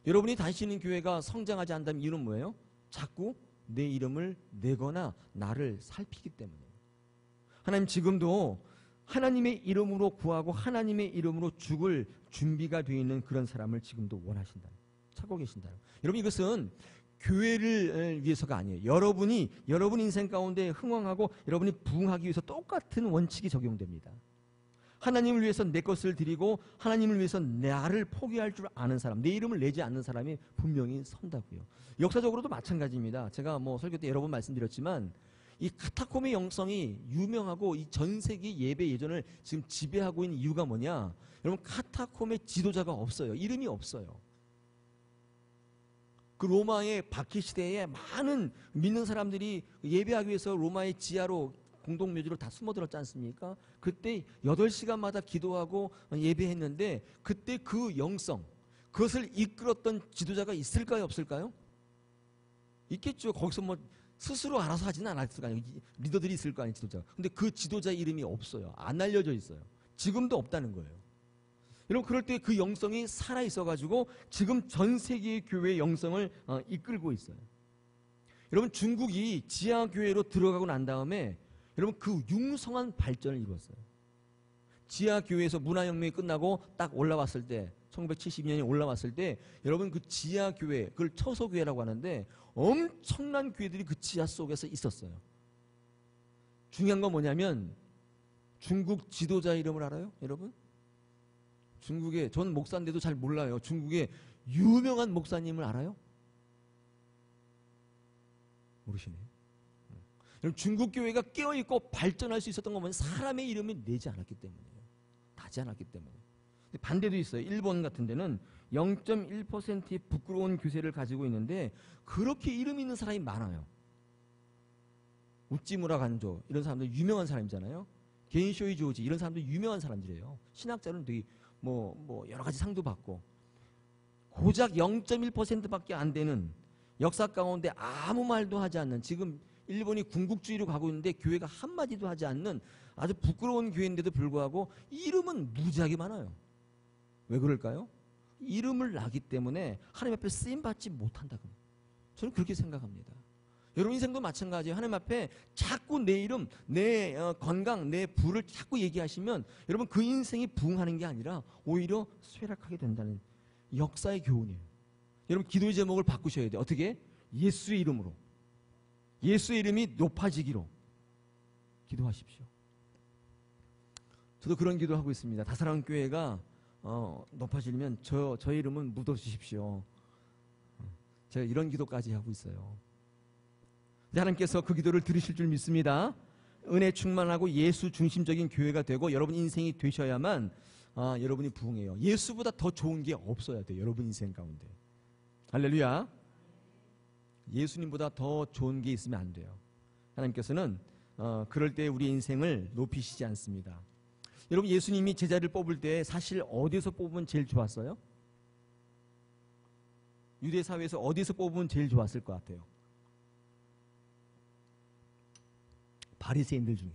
여러분이 다니시는 교회가 성장하지 않는다면 이유는 뭐예요? 자꾸 내 이름을 내거나 나를 살피기 때문이에요. 하나님 지금도 하나님의 이름으로 구하고 하나님의 이름으로 죽을 준비가 되어 있는 그런 사람을 지금도 원하신다. 찾고 계신다. 여러분 이것은 교회를 위해서가 아니에요. 여러분 인생 가운데 흥왕하고 여러분이 부흥하기 위해서 똑같은 원칙이 적용됩니다. 하나님을 위해서 내 것을 드리고 하나님을 위해서 나를 포기할 줄 아는 사람, 내 이름을 내지 않는 사람이 분명히 선다고요. 역사적으로도 마찬가지입니다. 제가 설교 때 여러 번 말씀드렸지만 이 카타콤의 영성이 유명하고 이 전 세계 예배 예전을 지금 지배하고 있는 이유가 뭐냐? 여러분 카타콤의 지도자가 없어요. 이름이 없어요. 그 로마의 박해 시대에 많은 믿는 사람들이 예배하기 위해서 로마의 지하로 공동묘지로 다 숨어들었지 않습니까? 그때 8시간마다 기도하고 예배했는데 그때 그 영성, 그것을 이끌었던 지도자가 있을까요? 없을까요? 있겠죠. 거기서 스스로 알아서 하지는 않았을 거 아니에요. 리더들이 있을 거 아니에요, 지도자가. 근데 그 지도자 이름이 없어요. 안 알려져 있어요. 지금도 없다는 거예요. 여러분 그럴 때 그 영성이 살아있어가지고 지금 전 세계의 교회의 영성을 이끌고 있어요. 여러분 중국이 지하교회로 들어가고 난 다음에 여러분 그 융성한 발전을 이루었어요. 지하교회에서 문화혁명이 끝나고 딱 올라왔을 때 1972년에 올라왔을 때 여러분 그 지하교회, 그걸 처소교회라고 하는데 엄청난 교회들이 그 지하 속에서 있었어요. 중요한 건 뭐냐면 중국 지도자 이름을 알아요? 여러분? 중국에, 전 목사인데도 잘 몰라요. 중국의 유명한 목사님을 알아요? 모르시네요. 여러분 중국 교회가 깨어있고 발전할 수 있었던 건 사람의 이름을 내지 않았기 때문이에요. 나지 않았기 때문에. 반대도 있어요. 일본 같은 데는 0.1%의 부끄러운 교세를 가지고 있는데 그렇게 이름 있는 사람이 많아요. 우찌무라 간조 이런 사람들 유명한 사람이잖아요. 겐쇼이 조지 이런 사람들 유명한 사람들이에요. 신학자는 되게 여러 가지 상도 받고 고작 0.1%밖에 안 되는 역사 가운데 아무 말도 하지 않는 지금 일본이 군국주의로 가고 있는데 교회가 한마디도 하지 않는 아주 부끄러운 교회인데도 불구하고 이름은 무지하게 많아요. 왜 그럴까요? 이름을 나기 때문에 하나님 앞에 쓰임받지 못한다. 저는 그렇게 생각합니다. 여러분 인생도 마찬가지예요. 하나님 앞에 자꾸 내 이름, 내 건강, 내 부를 자꾸 얘기하시면 여러분 그 인생이 부흥하는 게 아니라 오히려 쇠락하게 된다는 역사의 교훈이에요. 여러분 기도의 제목을 바꾸셔야 돼요. 어떻게? 예수의 이름으로. 예수의 이름이 높아지기로 기도하십시오. 저도 그런 기도하고 있습니다. 다사랑 교회가 높아지려면 저 이름은 묻어주십시오. 제가 이런 기도까지 하고 있어요. 하나님께서 그 기도를 들으실 줄 믿습니다. 은혜 충만하고 예수 중심적인 교회가 되고 여러분 인생이 되셔야만 여러분이 부흥해요. 예수보다 더 좋은 게 없어야 돼요. 여러분 인생 가운데. 할렐루야. 예수님보다 더 좋은 게 있으면 안 돼요. 하나님께서는 그럴 때 우리 인생을 높이시지 않습니다. 여러분 예수님이 제자를 뽑을 때 사실 어디서 뽑으면 제일 좋았어요? 유대 사회에서 어디서 뽑으면 제일 좋았을 것 같아요? 바리새인들 중에.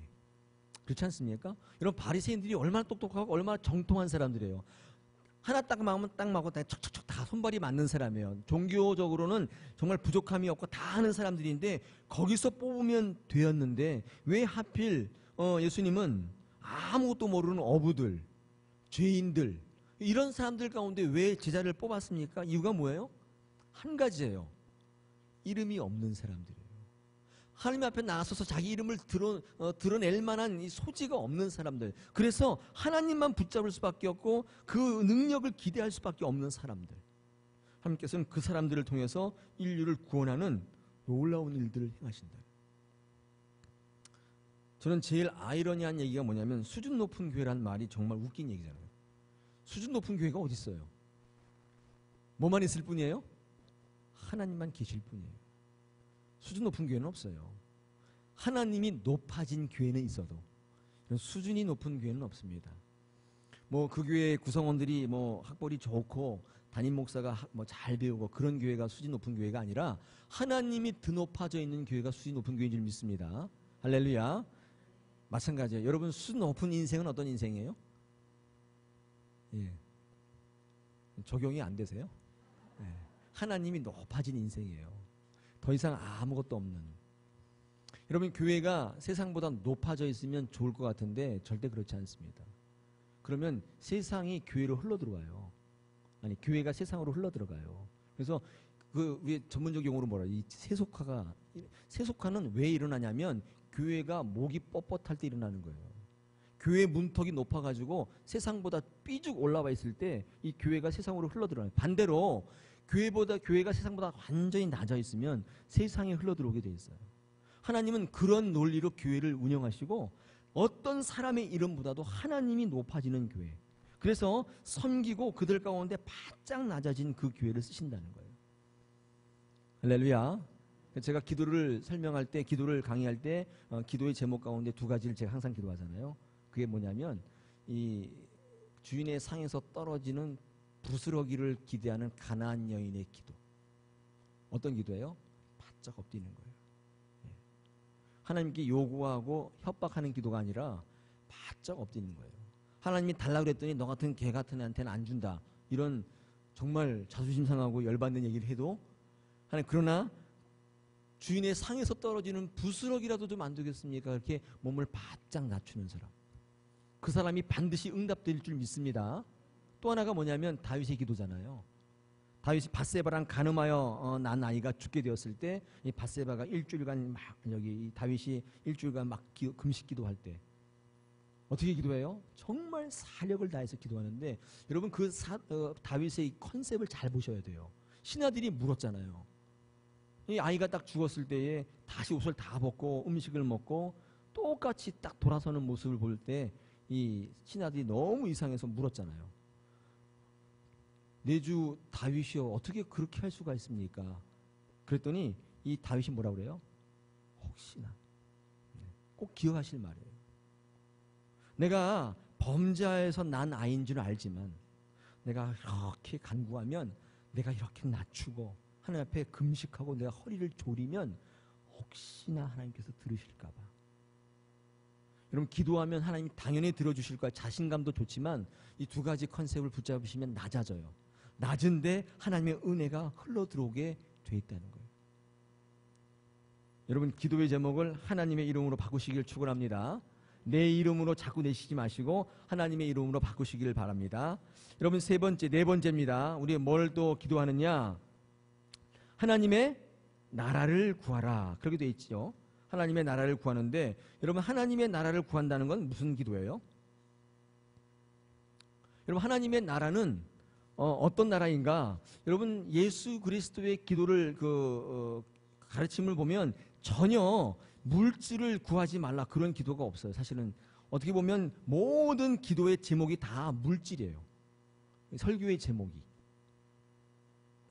그렇지 않습니까? 여러분 바리새인들이 얼마나 똑똑하고 얼마나 정통한 사람들이에요. 하나 딱 막으면 딱 막고 다 척척척 다 손발이 맞는 사람이에요. 종교적으로는 정말 부족함이 없고 다 하는 사람들인데 거기서 뽑으면 되었는데 왜 하필 예수님은 아무것도 모르는 어부들, 죄인들 이런 사람들 가운데 왜 제자를 뽑았습니까? 이유가 뭐예요? 한 가지예요. 이름이 없는 사람들이에요. 하나님 앞에 나서서 자기 이름을 드러낼 만한 이 소지가 없는 사람들. 그래서 하나님만 붙잡을 수밖에 없고 그 능력을 기대할 수밖에 없는 사람들. 하나님께서는 그 사람들을 통해서 인류를 구원하는 놀라운 일들을 행하신다. 저는 제일 아이러니한 얘기가 뭐냐면 수준 높은 교회라는 말이 정말 웃긴 얘기잖아요. 수준 높은 교회가 어디 있어요? 뭐만 있을 뿐이에요? 하나님만 계실 뿐이에요. 수준 높은 교회는 없어요. 하나님이 높아진 교회는 있어도 수준이 높은 교회는 없습니다. 그 교회 구성원들이 학벌이 좋고 담임 목사가 뭐 잘 배우고 그런 교회가 수준 높은 교회가 아니라 하나님이 드높아져 있는 교회가 수준 높은 교회인 줄 믿습니다. 할렐루야. 마찬가지예요. 여러분 수준 높은 인생은 어떤 인생이에요? 예. 적용이 안 되세요? 예. 하나님이 높아진 인생이에요. 더 이상 아무것도 없는. 여러분 교회가 세상보다 높아져 있으면 좋을 것 같은데 절대 그렇지 않습니다. 그러면 세상이 교회로 흘러들어와요. 아니 교회가 세상으로 흘러들어가요. 그래서 그 위에 전문적 용어로 뭐라 이 세속화는 왜 일어나냐면 교회가 목이 뻣뻣할 때 일어나는 거예요. 교회 문턱이 높아가지고 세상보다 삐죽 올라와 있을 때 이 교회가 세상으로 흘러들어요. 반대로 교회가 세상보다 완전히 낮아 있으면 세상에 흘러들어오게 돼 있어요. 하나님은 그런 논리로 교회를 운영하시고 어떤 사람의 이름보다도 하나님이 높아지는 교회. 그래서 섬기고 그들 가운데 바짝 낮아진 그 교회를 쓰신다는 거예요. 할렐루야. 제가 기도를 설명할 때, 기도를 강의할 때 기도의 제목 가운데 두 가지를 제가 항상 기도하잖아요. 그게 뭐냐면 이 주인의 상에서 떨어지는 부스러기를 기대하는 가나안 여인의 기도. 어떤 기도예요? 바짝 엎드리는 거예요. 하나님께 요구하고 협박하는 기도가 아니라 바짝 엎드리는 거예요. 하나님이 달라고 그랬더니 너 같은 개 같은 애한테는 안 준다. 이런 정말 자존심 상하고 열받는 얘기를 해도 하나님 그러나 주인의 상에서 떨어지는 부스러기라도 좀 안 되겠습니까? 그렇게 몸을 바짝 낮추는 사람. 그 사람이 반드시 응답될 줄 믿습니다. 또 하나가 뭐냐면 다윗의 기도잖아요. 다윗이 밧세바랑 간음하여 난 아이가 죽게 되었을 때 이 밧세바가 일주일간 막 여기 다윗이 일주일간 막 금식 기도할 때 어떻게 기도해요? 정말 사력을 다해서 기도하는데 여러분 그 다윗의 이 컨셉을 잘 보셔야 돼요. 신하들이 물었잖아요. 이 아이가 딱 죽었을 때에 다시 옷을 다 벗고 음식을 먹고 똑같이 딱 돌아서는 모습을 볼 때 이 신하들이 너무 이상해서 물었잖아요. 내 주 다윗이여 어떻게 그렇게 할 수가 있습니까? 그랬더니 이 다윗이 뭐라 그래요? 혹시나. 꼭 기억하실 말이에요. 내가 범죄에서 난 아이인 줄 알지만 내가 이렇게 간구하면 내가 이렇게 낮추고 하나님 앞에 금식하고 내가 허리를 조리면 혹시나 하나님께서 들으실까 봐. 여러분 기도하면 하나님이 당연히 들어주실 거야. 자신감도 좋지만 이 두 가지 컨셉을 붙잡으시면 낮아져요. 낮은데 하나님의 은혜가 흘러들어오게 돼 있다는 거예요. 여러분 기도의 제목을 하나님의 이름으로 바꾸시길 축원합니다. 내 이름으로 자꾸 내시지 마시고 하나님의 이름으로 바꾸시길 바랍니다. 여러분 네 번째입니다. 우리 뭘 또 기도하느냐? 하나님의 나라를 구하라. 그렇게 돼 있죠. 하나님의 나라를 구하는데 여러분 하나님의 나라를 구한다는 건 무슨 기도예요? 여러분 하나님의 나라는 어떤 나라인가? 여러분 예수 그리스도의 기도를 가르침을 보면 전혀 물질을 구하지 말라 그런 기도가 없어요. 사실은 어떻게 보면 모든 기도의 제목이 다 물질이에요. 설교의 제목이.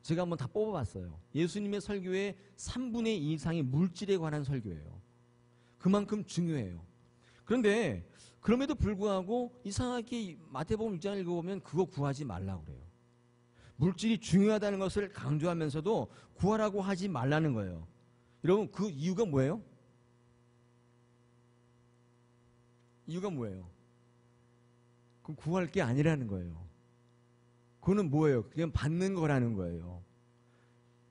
제가 한번 다 뽑아봤어요. 예수님의 설교의 3분의 2 이상이 물질에 관한 설교예요. 그만큼 중요해요. 그런데 그럼에도 불구하고 이상하게 마태복음 6장 읽어보면 그거 구하지 말라고 그래요. 물질이 중요하다는 것을 강조하면서도 구하라고 하지 말라는 거예요. 여러분 그 이유가 뭐예요? 이유가 뭐예요? 그럼 구할 게 아니라는 거예요. 그거는 뭐예요? 그냥 받는 거라는 거예요.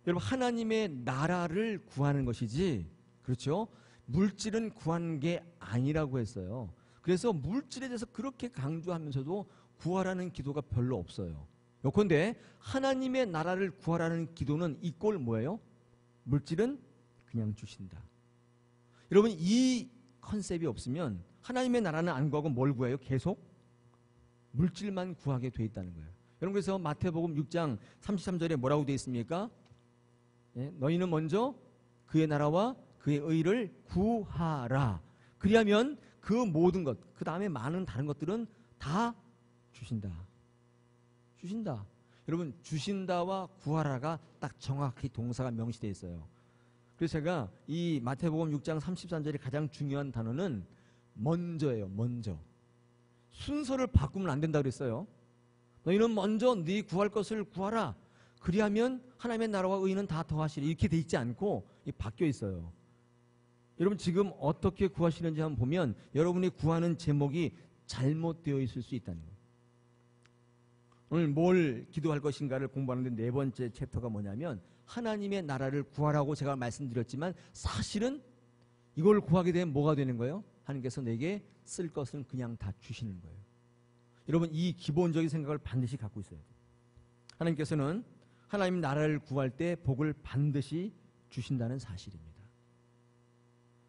여러분 하나님의 나라를 구하는 것이지 그렇죠? 물질은 구하는 게 아니라고 했어요. 그래서 물질에 대해서 그렇게 강조하면서도 구하라는 기도가 별로 없어요. 요컨대 하나님의 나라를 구하라는 기도는 이 꼴 뭐예요? 물질은 그냥 주신다. 여러분 이 컨셉이 없으면 하나님의 나라는 안 구하고 뭘 구해요? 계속 물질만 구하게 돼 있다는 거예요. 여러분 그래서 마태복음 6장 33절에 뭐라고 되어 있습니까? 너희는 먼저 그의 나라와 그의 의를 구하라. 그리하면 그 모든 것, 그 다음에 많은 다른 것들은 다 주신다. 주신다. 여러분 주신다와 구하라가 딱 정확히 동사가 명시되어 있어요. 그래서 제가 이 마태복음 6장 33절의 가장 중요한 단어는 먼저예요. 먼저. 순서를 바꾸면 안 된다고 그랬어요. 너희는 먼저 네 구할 것을 구하라. 그리하면 하나님의 나라와 의는 다 더하시리. 이렇게 돼 있지 않고 바뀌어 있어요. 여러분 지금 어떻게 구하시는지 한번 보면 여러분이 구하는 제목이 잘못되어 있을 수 있다는 거예요. 오늘 뭘 기도할 것인가를 공부하는데 네 번째 챕터가 뭐냐면 하나님의 나라를 구하라고 제가 말씀드렸지만 사실은 이걸 구하게 되면 뭐가 되는 거예요? 하나님께서 내게 쓸 것은 그냥 다 주시는 거예요. 여러분 이 기본적인 생각을 반드시 갖고 있어야 돼요. 하나님께서는 하나님 나라를 구할 때 복을 반드시 주신다는 사실입니다.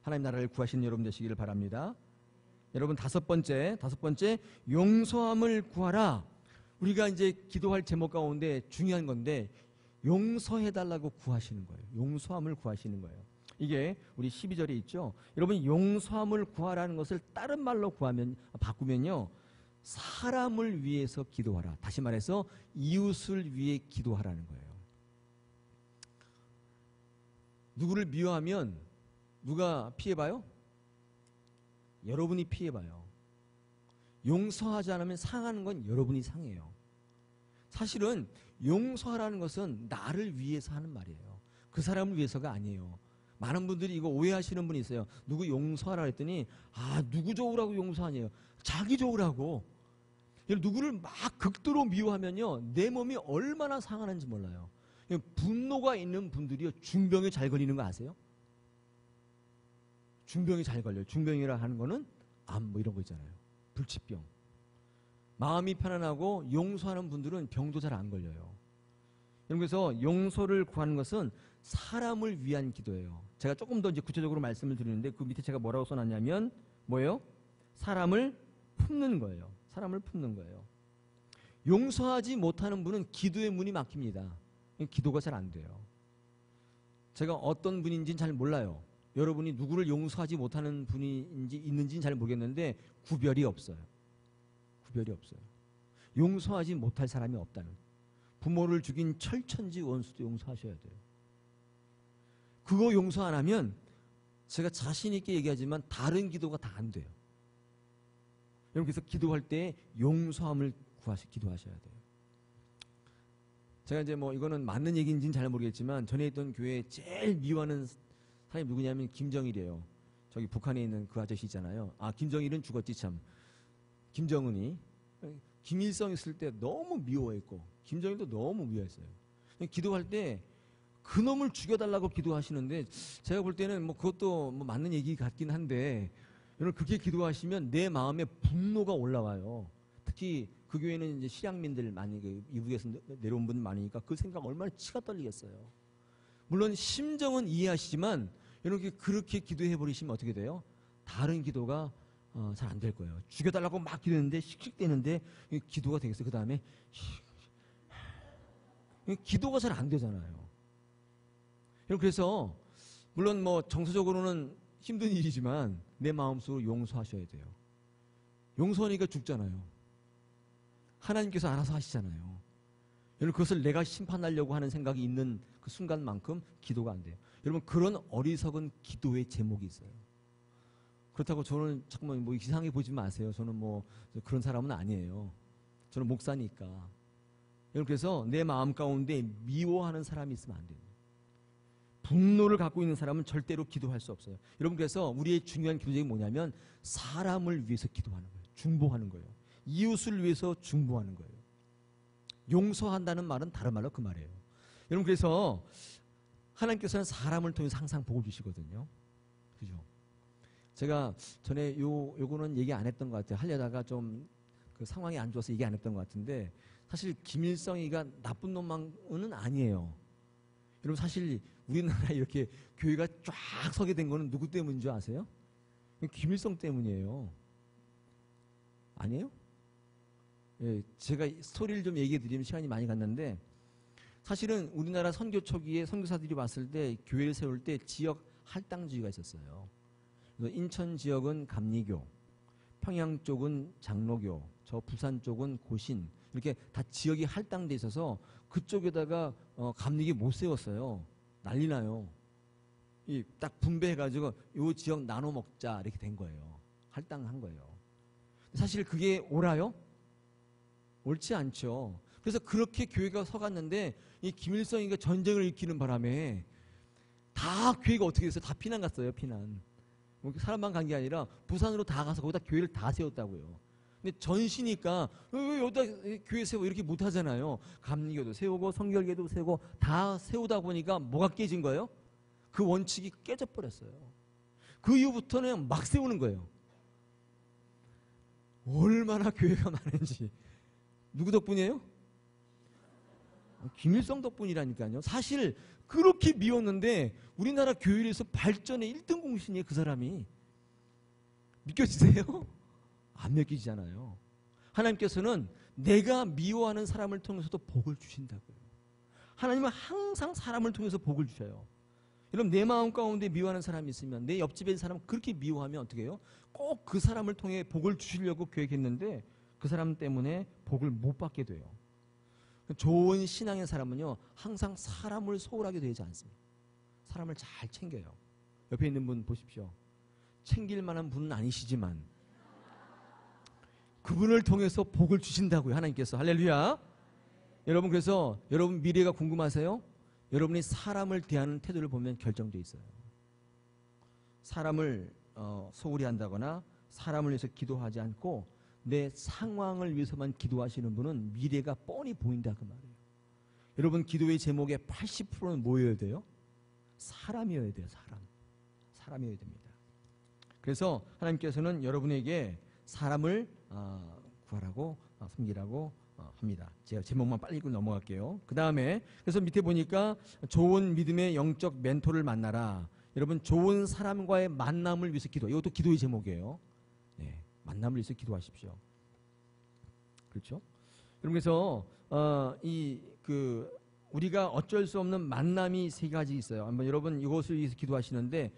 하나님 나라를 구하시는 여러분 되시기를 바랍니다. 여러분 다섯 번째 용서함을 구하라. 우리가 이제 기도할 제목 가운데 중요한 건데 용서해달라고 구하시는 거예요. 용서함을 구하시는 거예요. 이게 우리 12절에 있죠. 여러분 용서함을 구하라는 것을 다른 말로 바꾸면요. 사람을 위해서 기도하라. 다시 말해서 이웃을 위해 기도하라는 거예요. 누구를 미워하면 누가 피해봐요? 여러분이 피해봐요. 용서하지 않으면 상하는 건 여러분이 상해요. 사실은 용서하라는 것은 나를 위해서 하는 말이에요. 그 사람을 위해서가 아니에요. 많은 분들이 이거 오해하시는 분이 있어요. 누구 용서하라 했더니 누구 좋으라고 용서하냐요. 자기 좋으라고. 누구를 막 극도로 미워하면요 내 몸이 얼마나 상하는지 몰라요. 분노가 있는 분들이요 중병에 잘 걸리는 거 아세요? 중병이 잘 걸려요. 중병이라 하는 거는 암 뭐 이런 거 있잖아요. 불치병. 마음이 편안하고 용서하는 분들은 병도 잘 안 걸려요. 그래서 용서를 구하는 것은 사람을 위한 기도예요. 제가 조금 더 이제 구체적으로 말씀을 드리는데 그 밑에 제가 뭐라고 써놨냐면 뭐예요? 사람을 품는 거예요. 사람을 품는 거예요. 용서하지 못하는 분은 기도의 문이 막힙니다. 기도가 잘 안 돼요. 제가 어떤 분인지는 잘 몰라요. 여러분이 누구를 용서하지 못하는 분인지 있는지는 잘 모르겠는데 구별이 없어요. 구별이 없어요. 용서하지 못할 사람이 없다는. 부모를 죽인 철천지 원수도 용서하셔야 돼요. 그거 용서 안 하면 제가 자신 있게 얘기하지만 다른 기도가 다 안 돼요. 여러분 그래서 기도할 때 용서함을 기도하셔야 돼요. 제가 이제 뭐 이거는 맞는 얘기인지는 잘 모르겠지만 전에 있던 교회에 제일 미워하는 사람이 누구냐면 김정일이에요. 저기 북한에 있는 그 아저씨 있잖아요. 김정일은 죽었지 참. 김정은이 김일성 있을 때 너무 미워했고 김정일도 너무 미워했어요. 기도할 때 그놈을 죽여달라고 기도하시는데 제가 볼 때는 뭐 그것도 뭐 맞는 얘기 같긴 한데 여러분 그렇게 기도하시면 내 마음에 분노가 올라와요. 특히 그 교회는 이제 실향민들 많이 이북에서 내려온 분 많으니까 그 생각 얼마나 치가 떨리겠어요. 물론 심정은 이해하시지만 여러분 그렇게 기도해 버리시면 어떻게 돼요? 다른 기도가 잘 안 될 거예요. 죽여달라고 막 기도했는데 씩씩대는데 기도가 되겠어요. 그 다음에 기도가 잘 안 되잖아요. 여러분 그래서 물론 뭐 정서적으로는 힘든 일이지만 내 마음속으로 용서하셔야 돼요. 용서하니까 죽잖아요. 하나님께서 알아서 하시잖아요. 여러분 그것을 내가 심판하려고 하는 생각이 있는 그 순간만큼 기도가 안 돼요. 여러분 그런 어리석은 기도의 제목이 있어요. 그렇다고 저는 잠깐만 뭐 이상하게 보지 마세요. 저는 뭐 그런 사람은 아니에요. 저는 목사니까. 여러분 그래서 내 마음 가운데 미워하는 사람이 있으면 안 돼요. 분노를 갖고 있는 사람은 절대로 기도할 수 없어요. 여러분 그래서 우리의 중요한 기도적이 뭐냐면 사람을 위해서 기도하는 거예요. 중보하는 거예요. 이웃을 위해서 중보하는 거예요. 용서한다는 말은 다른 말로 그 말이에요. 여러분 그래서 하나님께서는 사람을 통해서 항상 복을 주시거든요. 그죠? 제가 전에 요거는 얘기 안 했던 것 같아요. 하려다가 좀 그 상황이 안 좋아서 얘기 안 했던 것 같은데 사실 김일성이가 나쁜 놈만은 아니에요. 여러분 사실 우리나라에 이렇게 교회가 쫙 서게 된 거는 누구 때문인 줄 아세요? 김일성 때문이에요. 아니에요? 예, 제가 스토리를 좀 얘기해 드리면 시간이 많이 갔는데 사실은 우리나라 선교 초기에 선교사들이 왔을 때 교회를 세울 때 지역 할당주의가 있었어요. 그래서 인천 지역은 감리교, 평양 쪽은 장로교, 저 부산 쪽은 고신 이렇게 다 지역이 할당돼 있어서 그쪽에다가 감리교 못 세웠어요. 난리 나요. 이 딱 분배해가지고 요 지역 나눠 먹자 이렇게 된 거예요. 할당한 거예요. 사실 그게 옳아요? 옳지 않죠. 그래서 그렇게 교회가 서갔는데 이 김일성이가 전쟁을 일으키는 바람에 다 교회가 어떻게 됐어요? 다 피난 갔어요. 피난. 뭐 사람만 간 게 아니라 부산으로 다 가서 거기다 교회를 다 세웠다고요. 근데 전시니까 왜 여기다 교회 세워 이렇게 못 하잖아요. 감리교도 세우고 성결교도 세우고 다 세우다 보니까 뭐가 깨진 거예요? 그 원칙이 깨져버렸어요. 그 이후부터는 막 세우는 거예요. 얼마나 교회가 많은지. 누구 덕분이에요? 김일성 덕분이라니까요. 사실 그렇게 미웠는데 우리나라 교회에서 발전의 1등 공신이에요. 그 사람이. 믿겨지세요? 안 믿기잖아요. 하나님께서는 내가 미워하는 사람을 통해서도 복을 주신다고요. 하나님은 항상 사람을 통해서 복을 주셔요. 여러분 내 마음 가운데 미워하는 사람이 있으면 내 옆집에 있는 사람 그렇게 미워하면 어떻게 해요? 꼭 그 사람을 통해 복을 주시려고 계획했는데 그 사람 때문에 복을 못 받게 돼요. 좋은 신앙의 사람은요 항상 사람을 소홀하게 되지 않습니다. 사람을 잘 챙겨요. 옆에 있는 분 보십시오. 챙길 만한 분은 아니시지만 그분을 통해서 복을 주신다고요. 하나님께서. 할렐루야. 여러분 그래서 여러분 미래가 궁금하세요? 여러분이 사람을 대하는 태도를 보면 결정되어 있어요. 사람을 소홀히 한다거나 사람을 위해서 기도하지 않고 내 상황을 위해서만 기도하시는 분은 미래가 뻔히 보인다 그 말이에요. 여러분 기도의 제목의 80%는 뭐여야 돼요? 사람이어야 돼요. 사람이어야 됩니다. 그래서 하나님께서는 여러분에게 사람을 구하라고 섬기라고 합니다. 제가 제목만 빨리 읽고 넘어갈게요. 그 다음에 그래서 밑에 보니까 좋은 믿음의 영적 멘토를 만나라. 여러분 좋은 사람과의 만남을 위해서 기도. 이것도 기도의 제목이에요. 네, 만남을 위해서 기도하십시오. 그렇죠? 여러분 그래서 우리가 어쩔 수 없는 만남이 세 가지 있어요. 한번 여러분 이것을 위해서 기도하시는데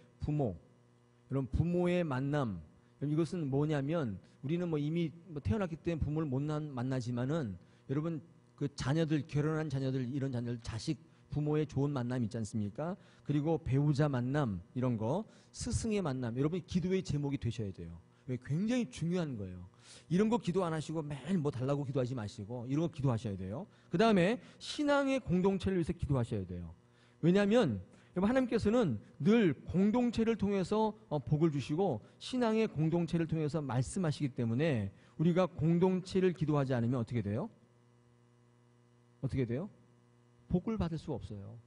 여러분 부모의 만남. 이것은 뭐냐면 우리는 이미 태어났기 때문에 부모를 못 만나지만은 여러분 그 자녀들 결혼한 자녀들 이런 자녀들 자식 부모의 좋은 만남 있지 않습니까? 그리고 배우자 만남 이런 거 스승의 만남 여러분 기도의 제목이 되셔야 돼요. 굉장히 중요한 거예요. 이런 거 기도 안 하시고 매일 뭐 달라고 기도하지 마시고 이런 거 기도하셔야 돼요. 그 다음에 신앙의 공동체를 위해서 기도하셔야 돼요. 왜냐하면 하나님께서는 늘 공동체를 통해서 복을 주시고 신앙의 공동체를 통해서 말씀하시기 때문에 우리가 공동체를 기도하지 않으면 어떻게 돼요? 어떻게 돼요? 복을 받을 수가 없어요.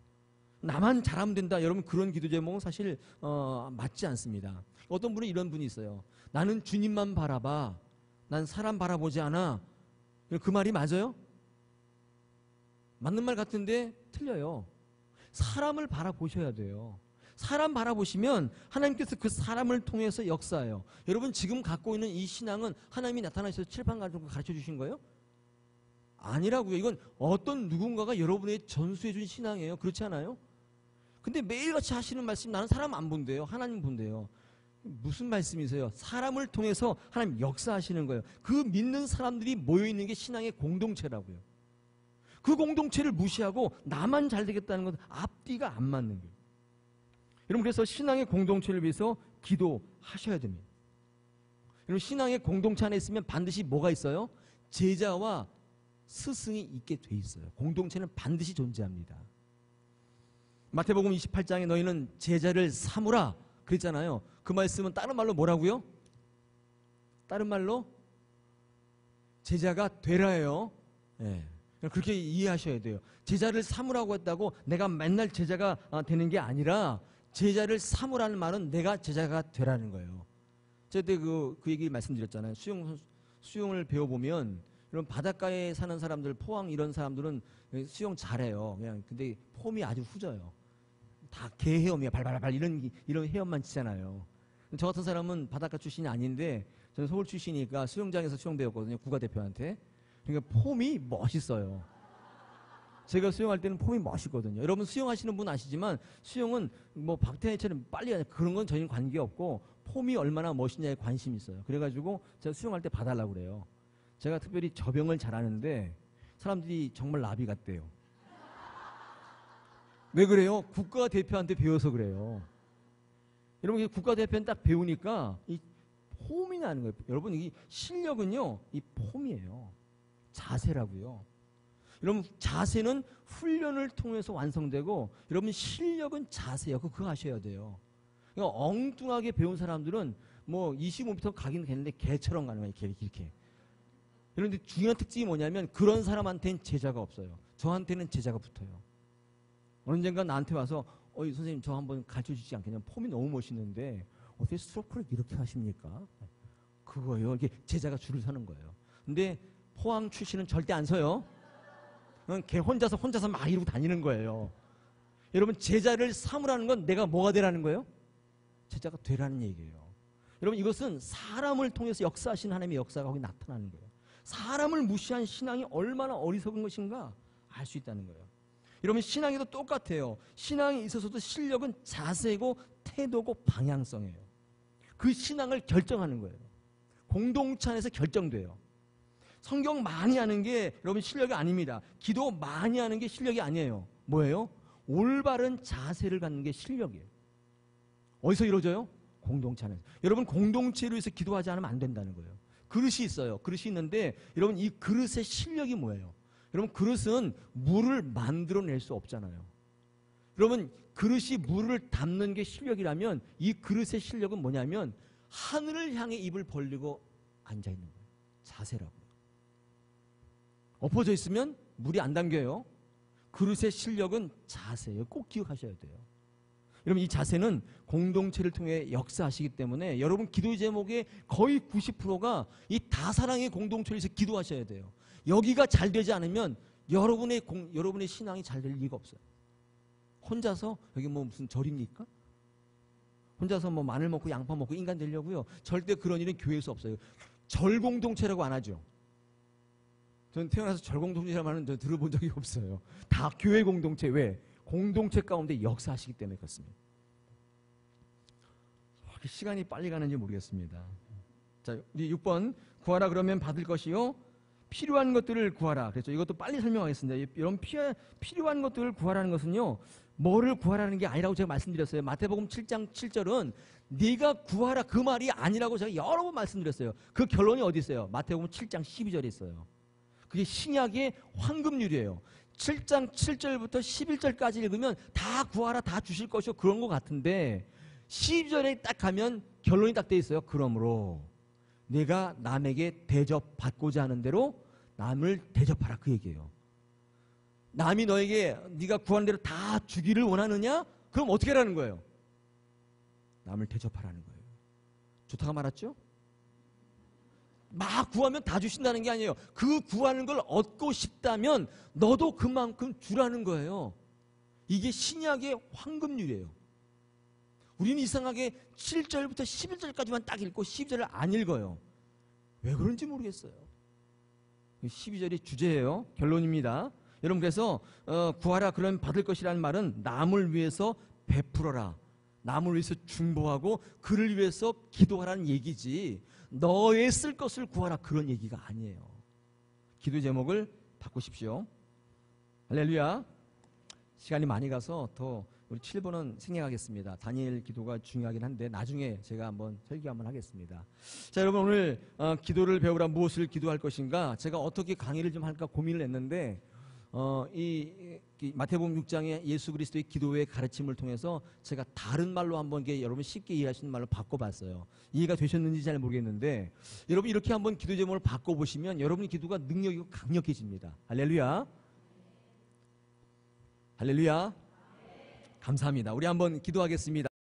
나만 잘하면 된다. 여러분 그런 기도 제목은 사실 맞지 않습니다. 어떤 분은 이런 분이 있어요. 나는 주님만 바라봐. 난 사람 바라보지 않아. 그 말이 맞아요? 맞는 말 같은데 틀려요. 사람을 바라보셔야 돼요. 사람 바라보시면 하나님께서 그 사람을 통해서 역사해요. 여러분 지금 갖고 있는 이 신앙은 하나님이 나타나셔서 칠판 가지고 가르쳐 주신 거예요? 아니라고요. 이건 어떤 누군가가 여러분에게 전수해 준 신앙이에요. 그렇지 않아요? 근데 매일같이 하시는 말씀 나는 사람 안 본대요. 하나님 본대요. 무슨 말씀이세요? 사람을 통해서 하나님 역사하시는 거예요. 그 믿는 사람들이 모여있는 게 신앙의 공동체라고요. 그 공동체를 무시하고 나만 잘 되겠다는 건 앞뒤가 안 맞는 거예요. 여러분 그래서 신앙의 공동체를 위해서 기도하셔야 됩니다. 여러분 신앙의 공동체 안에 있으면 반드시 뭐가 있어요? 제자와 스승이 있게 돼 있어요. 공동체는 반드시 존재합니다. 마태복음 28장에 너희는 제자를 삼으라 그랬잖아요. 그 말씀은 다른 말로 뭐라고요? 다른 말로 제자가 되라예요. 네. 그렇게 이해하셔야 돼요. 제자를 삼으라고 했다고 내가 맨날 제자가 되는 게 아니라 제자를 삼으라는 말은 내가 제자가 되라는 거예요. 제가 그때 그 얘기 말씀드렸잖아요. 수영을 배워보면 이런 바닷가에 사는 사람들, 포항 이런 사람들은 수영 잘해요. 그냥 근데 폼이 아주 후져요. 다 개 헤엄이에요. 발발발 이런 헤엄만 치잖아요. 저 같은 사람은 바닷가 출신이 아닌데 저는 서울 출신이니까 수영장에서 수영 배웠거든요. 국가대표한테. 그러니까 폼이 멋있어요. 제가 수영할 때는 폼이 멋있거든요. 여러분 수영하시는 분 아시지만 수영은 뭐 박태환처럼 빨리 하냐 그런 건 전혀 관계없고 폼이 얼마나 멋있냐에 관심이 있어요. 그래가지고 제가 수영할 때 봐달라고 그래요. 제가 특별히 저병을 잘하는데 사람들이 정말 나비 같대요. 왜 그래요? 국가대표한테 배워서 그래요. 여러분 국가대표는 딱 배우니까 이 폼이 나는 거예요. 여러분 이 실력은요 이 폼이에요. 자세라고요. 여러분 자세는 훈련을 통해서 완성되고 여러분 실력은 자세예요. 그거 아셔야 돼요. 그러니까 엉뚱하게 배운 사람들은 뭐 25m 가긴 되는데 개처럼 가는 거예요. 이렇게. 그런데 중요한 특징이 뭐냐면 그런 사람한테는 제자가 없어요. 저한테는 제자가 붙어요. 언젠가 나한테 와서 선생님 저 한번 가르쳐주지 않겠냐. 폼이 너무 멋있는데 어떻게 스트로크를 이렇게 하십니까? 그거예요. 이게 제자가 줄을 서는 거예요. 근데 포항 출신은 절대 안 서요. 걔 혼자서 막 이러고 다니는 거예요. 여러분 제자를 삼으라는 건 내가 뭐가 되라는 거예요? 제자가 되라는 얘기예요. 여러분 이것은 사람을 통해서 역사하신 하나님의 역사가 거기 나타나는 거예요. 사람을 무시한 신앙이 얼마나 어리석은 것인가 알 수 있다는 거예요. 여러분 신앙에도 똑같아요. 신앙에 있어서도 실력은 자세고 태도고 방향성이에요. 그 신앙을 결정하는 거예요. 공동체 안에서 결정돼요. 성경 많이 하는 게 여러분 실력이 아닙니다. 기도 많이 하는 게 실력이 아니에요. 뭐예요? 올바른 자세를 갖는 게 실력이에요. 어디서 이루어져요? 공동체 안에서. 여러분 공동체로 해서 기도하지 않으면 안 된다는 거예요. 그릇이 있어요. 그릇이 있는데 여러분 이 그릇의 실력이 뭐예요? 여러분 그릇은 물을 만들어낼 수 없잖아요. 여러분 그릇이 물을 담는 게 실력이라면 이 그릇의 실력은 뭐냐면 하늘을 향해 입을 벌리고 앉아있는 거예요. 자세라고요. 엎어져 있으면 물이 안 담겨요. 그릇의 실력은 자세예요. 꼭 기억하셔야 돼요. 여러분 이 자세는 공동체를 통해 역사하시기 때문에 여러분 기도의 제목의 거의 90%가 이 다사랑의 공동체에서 기도하셔야 돼요. 여기가 잘 되지 않으면 여러분의 신앙이 잘 될 리가 없어요. 혼자서 여기 뭐 무슨 절입니까? 혼자서 뭐 마늘 먹고 양파 먹고 인간 되려고요. 절대 그런 일은 교회에서 없어요. 절 공동체라고 안 하죠. 저는 태어나서 절 공동체라는 말은 들어본 적이 없어요. 다 교회 공동체. 왜? 공동체 가운데 역사하시기 때문에 그렇습니다. 시간이 빨리 가는지 모르겠습니다. 자, 우리 6번 구하라 그러면 받을 것이요 필요한 것들을 구하라. 그랬죠. 이것도 빨리 설명하겠습니다. 여러분 필요한 것들을 구하라는 것은요 뭐를 구하라는 게 아니라고 제가 말씀드렸어요. 마태복음 7장 7절은 네가 구하라 그 말이 아니라고 제가 여러 번 말씀드렸어요. 그 결론이 어디 있어요? 마태복음 7장 12절에 있어요. 그게 신약의 황금률이에요. 7장 7절부터 11절까지 읽으면 다 구하라 다 주실 것이요 그런 것 같은데 12절에 딱 가면 결론이 딱 돼 있어요. 그러므로 내가 남에게 대접받고자 하는 대로 남을 대접하라 그 얘기예요. 남이 너에게 네가 구하는 대로 다 주기를 원하느냐? 그럼 어떻게 하라는 거예요? 남을 대접하라는 거예요. 좋다가 말았죠? 막 구하면 다 주신다는 게 아니에요. 그 구하는 걸 얻고 싶다면 너도 그만큼 주라는 거예요. 이게 신약의 황금률이에요. 우리는 이상하게 7절부터 11절까지만 딱 읽고 12절을 안 읽어요. 왜 그런지 모르겠어요. 12절이 주제예요. 결론입니다. 여러분 그래서 구하라 그러면 받을 것이라는 말은 남을 위해서 베풀어라. 남을 위해서 중보하고 그를 위해서 기도하라는 얘기지 너의 쓸 것을 구하라 그런 얘기가 아니에요. 기도 제목을 바꾸십시오. 할렐루야. 시간이 많이 가서 더 우리 7번은 생략하겠습니다. 다니엘 기도가 중요하긴 한데 나중에 제가 한번 설교 한번 하겠습니다. 자 여러분 오늘 기도를 배우라 무엇을 기도할 것인가 제가 어떻게 강의를 좀 할까 고민을 했는데 이 마태복음 6장의 예수 그리스도의 기도의 가르침을 통해서 제가 다른 말로 한번 여러분 쉽게 이해할 수 있는 말로 바꿔봤어요. 이해가 되셨는지 잘 모르겠는데 여러분 이렇게 한번 기도 제목을 바꿔보시면 여러분의 기도가 능력이고 강력해집니다. 할렐루야. 할렐루야. 감사합니다. 우리 한번 기도하겠습니다.